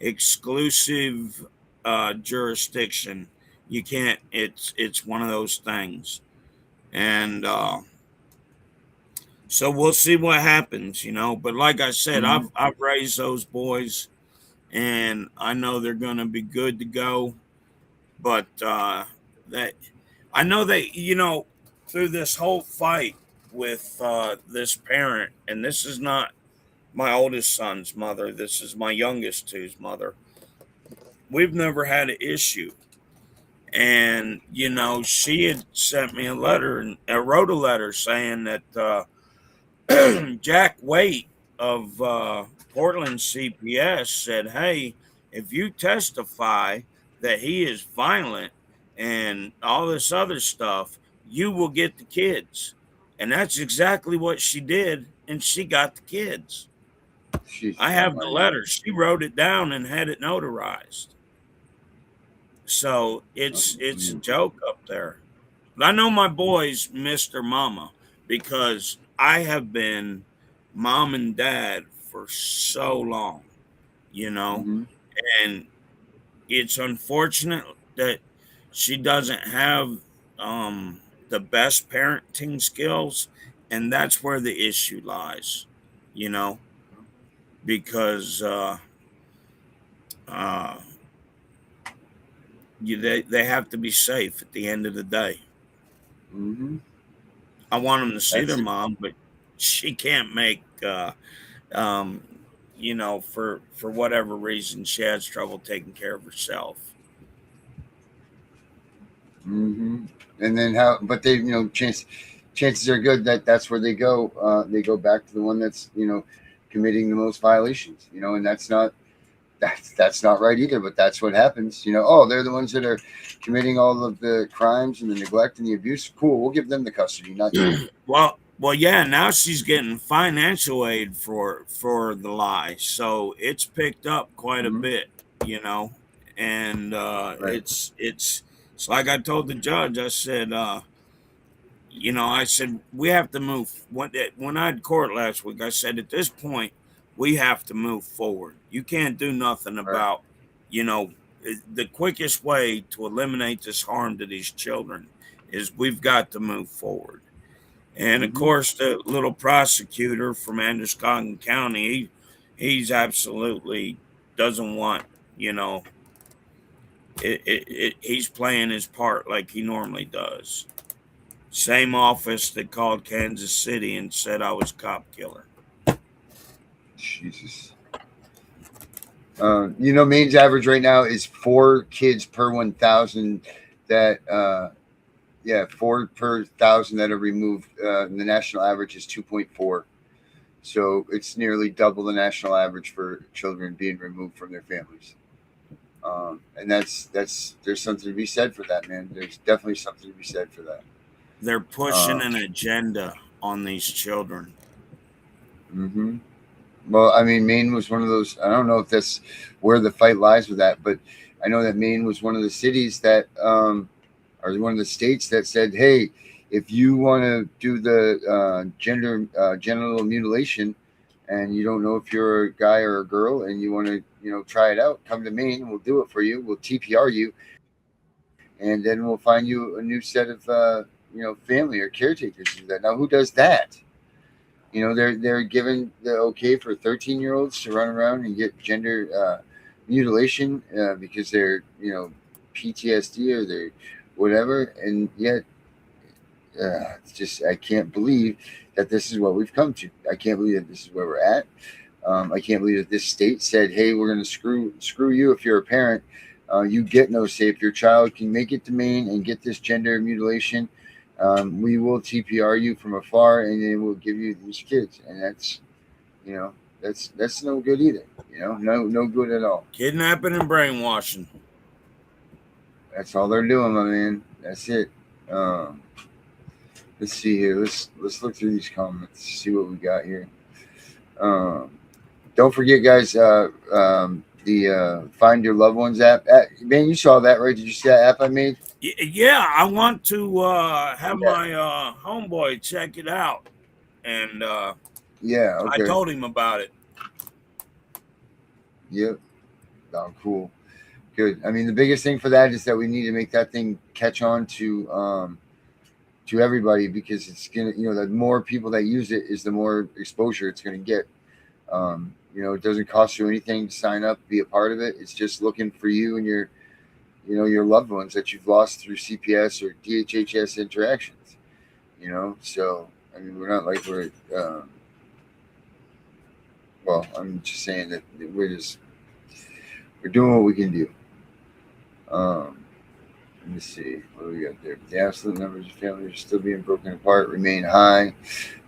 exclusive jurisdiction. You can't. It's one of those things, and so we'll see what happens, you know. But like I said, I've raised those boys, and I know they're going to be good to go. But that I know that, you know, through this whole fight with this parent, and this is not my oldest son's mother, this is my youngest two's mother. We've never had an issue. And, you know, she had sent me a letter, and I wrote a letter saying that Jack Waite of Portland CPS said, hey, if you testify that he is violent and all this other stuff, you will get the kids. And that's exactly what she did, and she got the kids. I have the letter. She wrote it down and had it notarized. So it's a joke up there. But I know my boys miss their mama, because I have been mom and dad for so long, you know, and it's unfortunate that she doesn't have the best parenting skills, and that's where the issue lies, you know, because they have to be safe at the end of the day. I want them to see their mom, but she can't make, you know, for whatever reason, she has trouble taking care of herself. And then how? But they, you know, chances are good that that's where they go. They go back to the one that's, you know, committing the most violations. You know, and that's not right either. But that's what happens. You know, oh, they're the ones that are committing all of the crimes and the neglect and the abuse. Cool, we'll give them the custody, not you. Well, yeah. Now she's getting financial aid for the lie, so it's picked up quite a bit, you know. And it's like I told the judge. I said, you know, I said we have to move. When I had court last week, I said at this point we have to move forward. You can't do nothing about, you know, the quickest way to eliminate this harm to these children is we've got to move forward. And of course, the little prosecutor from Androscoggin County, he's absolutely doesn't want, you know, He's playing his part like he normally does. Same office that called Kansas City and said I was cop killer. Jesus. Maine's average right now is 4 kids per 1,000 that, 4 per 1,000 that are removed. The national average is 2.4. So it's nearly double the national average for children being removed from their families. And there's something to be said for that, man. There's definitely something to be said for that. They're pushing an agenda on these children. Mm-hmm. Well, I mean, Maine was one of those. I don't know if that's where the fight lies with that, but I know that Maine was one of the cities that, or one of the states that said, hey, if you want to do the genital mutilation and you don't know if you're a guy or a girl and you want to, try it out, come to Maine and we'll do it for you. We'll TPR you. And then we'll find you a new set of, family or caretakers to do that. Now, who does that? They're given the okay for 13-year-olds to run around and get gender mutilation because they're, PTSD or they're whatever. And yet, it's just, I can't believe that this is what we've come to. I can't believe that this is where we're at. I can't believe that this state said, hey, we're going to screw you if you're a parent. You get no say. If your child can make it to Maine and get this gender mutilation, we will TPR you from afar, and then we'll give you these kids. And that's, that's no good either. No good at all. Kidnapping and brainwashing. That's all they're doing, my man. That's it. Let's see here. Let's look through these comments, see what we got here. Don't forget, guys, the Find Your Loved Ones app. Man, you saw that, right? Did you see that app I made? Yeah, I want to have my homeboy check it out. And yeah, okay. I told him about it. Yep. Oh, cool. Good. I mean, the biggest thing for that is that we need to make that thing catch on to everybody, because it's gonna, the more people that use it is the more exposure it's gonna get. It doesn't cost you anything to sign up, be a part of it. It's just looking for you and your loved ones that you've lost through CPS or DHHS interactions. So I mean, we're not like we're. Well, I'm just saying that we're doing what we can do. Let me see what do we got there. The absolute numbers of families are still being broken apart remain high.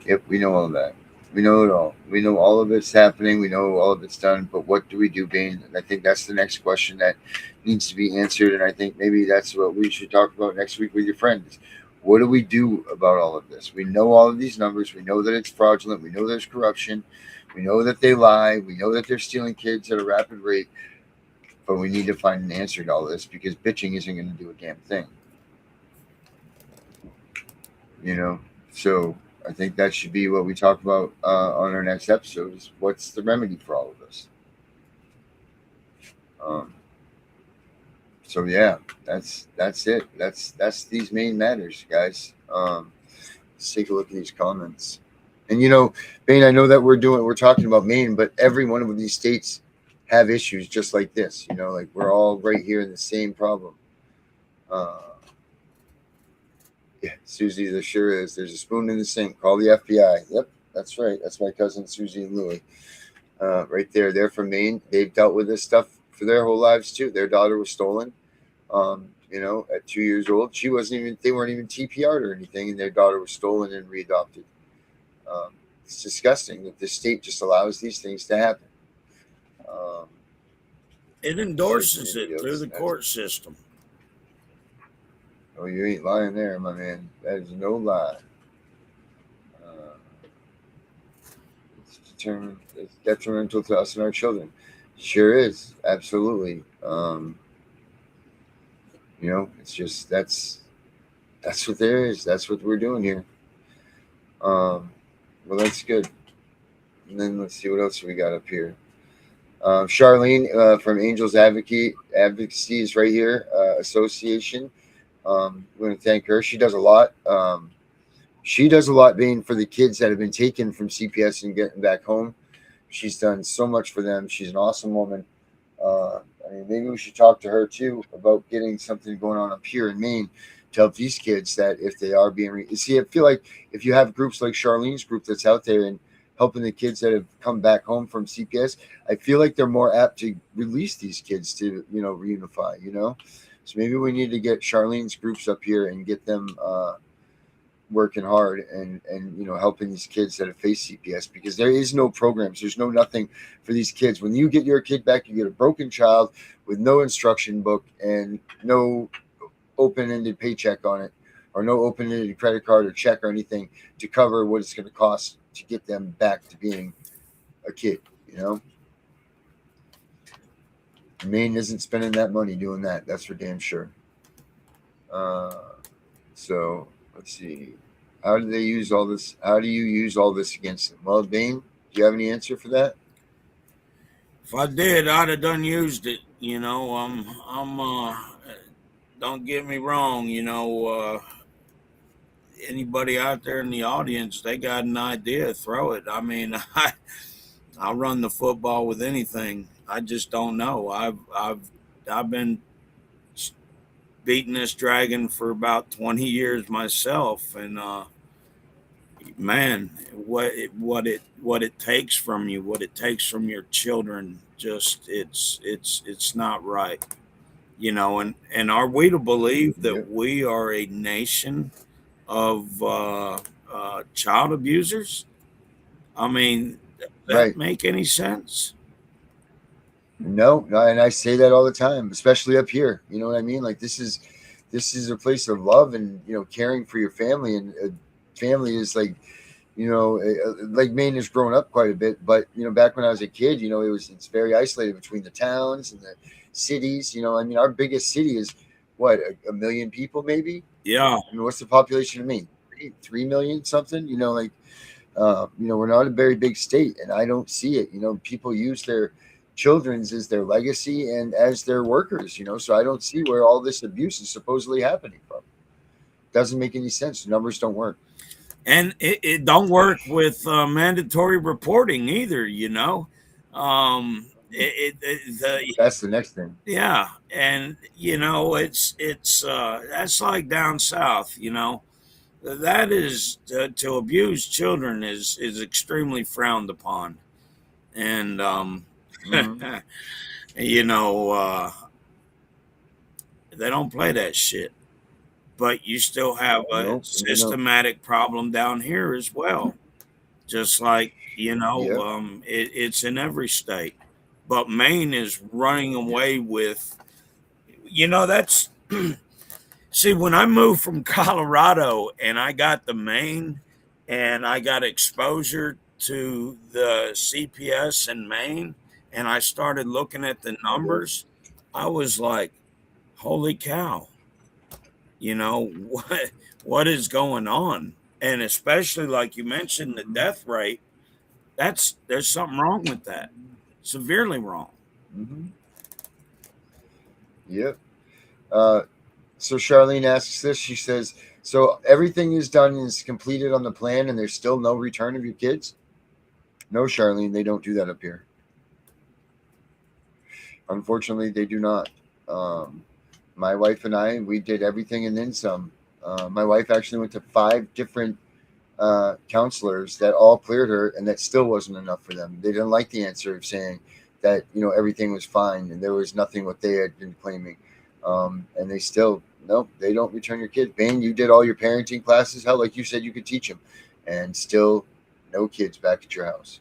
Yep, we know all that. We know it all. We know all of it's happening. We know all of it's done. But what do we do, Bain? And I think that's the next question that needs to be answered. And I think maybe that's what we should talk about next week with your friends. What do we do about all of this? We know all of these numbers. We know that it's fraudulent. We know there's corruption. We know that they lie. We know that they're stealing kids at a rapid rate. But we need to find an answer to all this, because bitching isn't going to do a damn thing. So I think that should be what we talk about on our next episode, is what's the remedy for all of this. So yeah, that's it. That's these Maine matters, guys. Let's take a look at these comments. And Bain, I know that we're talking about Maine, but every one of these states have issues just like this. Like we're all right here in the same problem. Yeah, Susie, there sure is. There's a spoon in the sink. Call the FBI. Yep, that's right. That's my cousin Susie and Louie. Right there. They're from Maine. They've dealt with this stuff for their whole lives too. Their daughter was stolen. At 2 years old. They weren't even TPR'd or anything, and their daughter was stolen and readopted. It's disgusting that the state just allows these things to happen. It endorses it through the court system. Oh, you ain't lying there, my man. That is no lie. It's detrimental to us and our children. Sure is. Absolutely. It's just that's what there is. That's what we're doing here. Well, that's good. And then let's see what else we got up here. Charlene from Angels Advocacy is right here. Association. We're going to thank her. She does a lot. Being for the kids that have been taken from CPS and getting back home. She's done so much for them. She's an awesome woman. mean, maybe we should talk to her too about getting something going on up here in Maine to help these kids that if they are being see, I feel like if you have groups like Charlene's group that's out there and helping the kids that have come back home from CPS, I feel like they're more apt to release these kids to, reunify, So maybe we need to get Charlene's groups up here and get them working hard and helping these kids that have faced CPS, because there is no programs, there's no nothing for these kids. When you get your kid back, you get a broken child with no instruction book and no open-ended paycheck on it, or no open-ended credit card or check or anything to cover what it's going to cost to get them back to being a kid. Maine isn't spending that money doing that, that's for damn sure. So let's see. How do they use all this? How do you use all this against them? Well, Bane, do you have any answer for that? If I did, I'd have done used it. Don't get me wrong. Anybody out there in the audience, they got an idea, throw it. I mean, I'll run the football with anything. I just don't know. I've been beating this dragon for about 20 years myself, and man, what it takes from you, what it takes from your children, just it's not right, and are we to believe that we are a nation of child abusers? I mean, does that make any sense? No, and I say that all the time, especially up here. You know what I mean? Like this is a place of love and caring for your family, and family is like like Maine has grown up quite a bit, but back when I was a kid, it's very isolated between the towns and the cities. I mean, our biggest city is what, a million people maybe? Yeah. I mean, what's the population of Maine? 3 million something? We're not a very big state, and I don't see it. People use their children's as their legacy and as their workers, so I don't see where all this abuse is supposedly happening from. Doesn't make any sense. The numbers don't work. And it don't work with mandatory reporting either, That's the next thing. Yeah, and it's that's like down south. That is to abuse children is extremely frowned upon, and Mm-hmm. They don't play that shit. But you still have a systematic problem down here as well, just like it's in every state. But Maine is running away with, that's see, when I moved from Colorado and I got to Maine and I got exposure to the CPS in Maine and I started looking at the numbers, I was like, holy cow, what is going on? And especially like you mentioned, the death rate, there's something wrong with that, severely wrong. Mm-hmm. Yep. So Charlene asks this. She says, so everything is done and is completed on the plan and there's still no return of your kids? No, Charlene, they don't do that up here. Unfortunately, they do not. My wife and I, we did everything and then some. My wife actually went to 5 different counselors that all cleared her, and that still wasn't enough for them. They didn't like the answer of saying that everything was fine and there was nothing what they had been claiming. And they still, nope, they don't return your kids. Bane, you did all your parenting classes. Hell, like you said, you could teach them, and still no kids back at your house.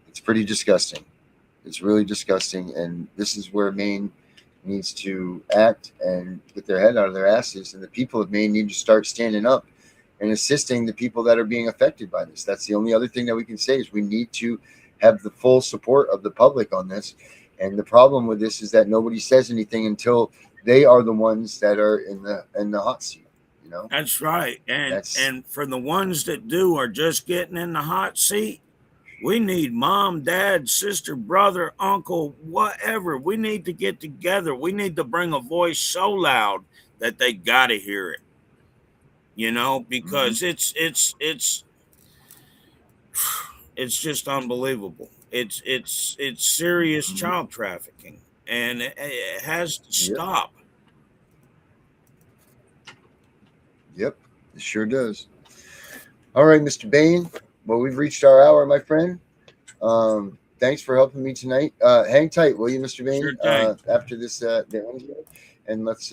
It's pretty disgusting. It's really disgusting, and this is where Maine needs to act and get their head out of their asses, and the people of Maine need to start standing up and assisting the people that are being affected by this. That's the only other thing that we can say is we need to have the full support of the public on this. And the problem with this is that nobody says anything until they are the ones that are in the hot seat. That's right. And for the ones that are just getting in the hot seat, we need mom, dad, sister, brother, uncle, whatever. We need to get together. We need to bring a voice so loud that they gotta hear it. Because it's just unbelievable. It's serious child trafficking, and it has to Yep. stop. Yep, it sure does. All right, Mr. Bain. Well, we've reached our hour, my friend. Thanks for helping me tonight. Hang tight, will you, Mr. Bain? Sure thing. After this, the interview, and let's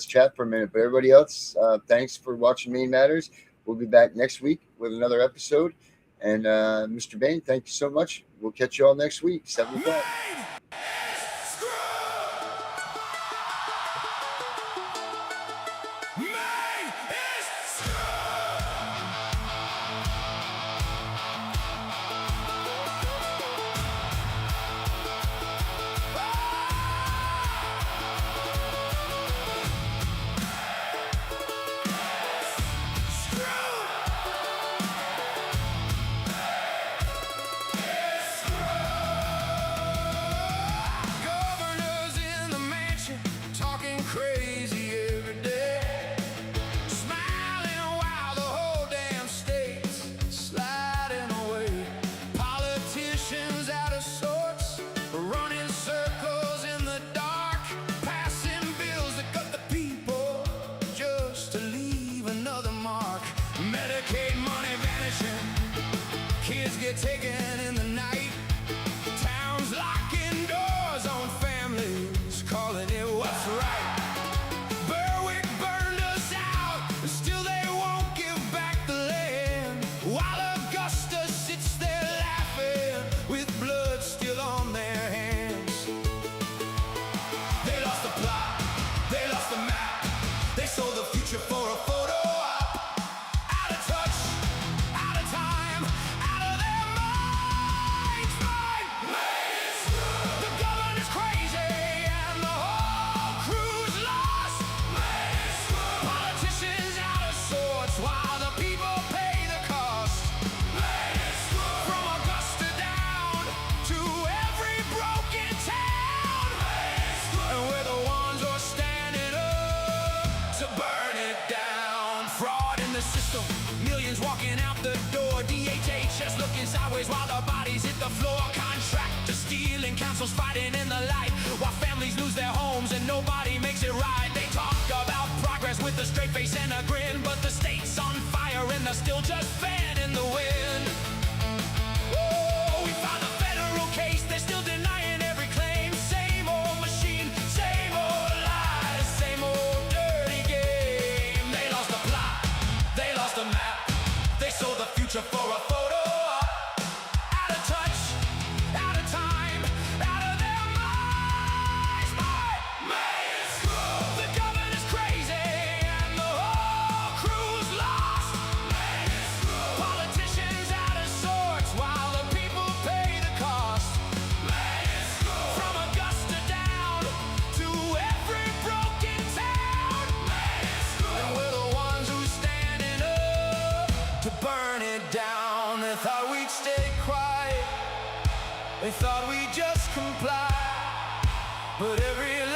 chat for a minute. But everybody else, thanks for watching Maine Matters. We'll be back next week with another episode. And Mr. Bain, thank you so much. We'll catch you all next week, 7 o'clock. Governors in the mansion talking crazy every day, smiling while the whole damn state's sliding away. Politicians out of sorts, running circles in the dark, passing bills that cut the people just to leave another mark. Medicaid money vanishing, kids get taken in the night, towns locking doors on families, calling it what's right. Berwick burned us out, and still they won't give back the land, while Augusta sits there laughing with blood still on their hands. They lost the plot, they lost the map, they sold the future for a photo op. Out of touch, out of time, out of their minds. The governor's crazy and the whole crew's lost. Politicians out of sorts while the people pay the cost. From Augusta down to every broken town, and we're the ones who are standing up to burn it down. Fraud in the system, millions walking out the door. DHHS looking sideways while the bodies hit the floor. Contractors stealing, councils fighting in the light, while families lose their homes and nobody makes it right. They talk about progress with a straight face and a grin, but the state's on fire and they're still just fanning the wind. Oh, we found a federal case, they're still denying every claim. Same old machine, same old lies, same old dirty game. They lost the plot, they lost the map, they sold the future for a photo op. Out of touch, out of time, out of their minds. The governor's crazy and the whole crew's lost. Politicians out of sorts while the people pay the cost. From Augusta down to every broken town, and we're the ones who standing up to burn it down. They thought we'd stay quiet, they thought we'd just comply, but every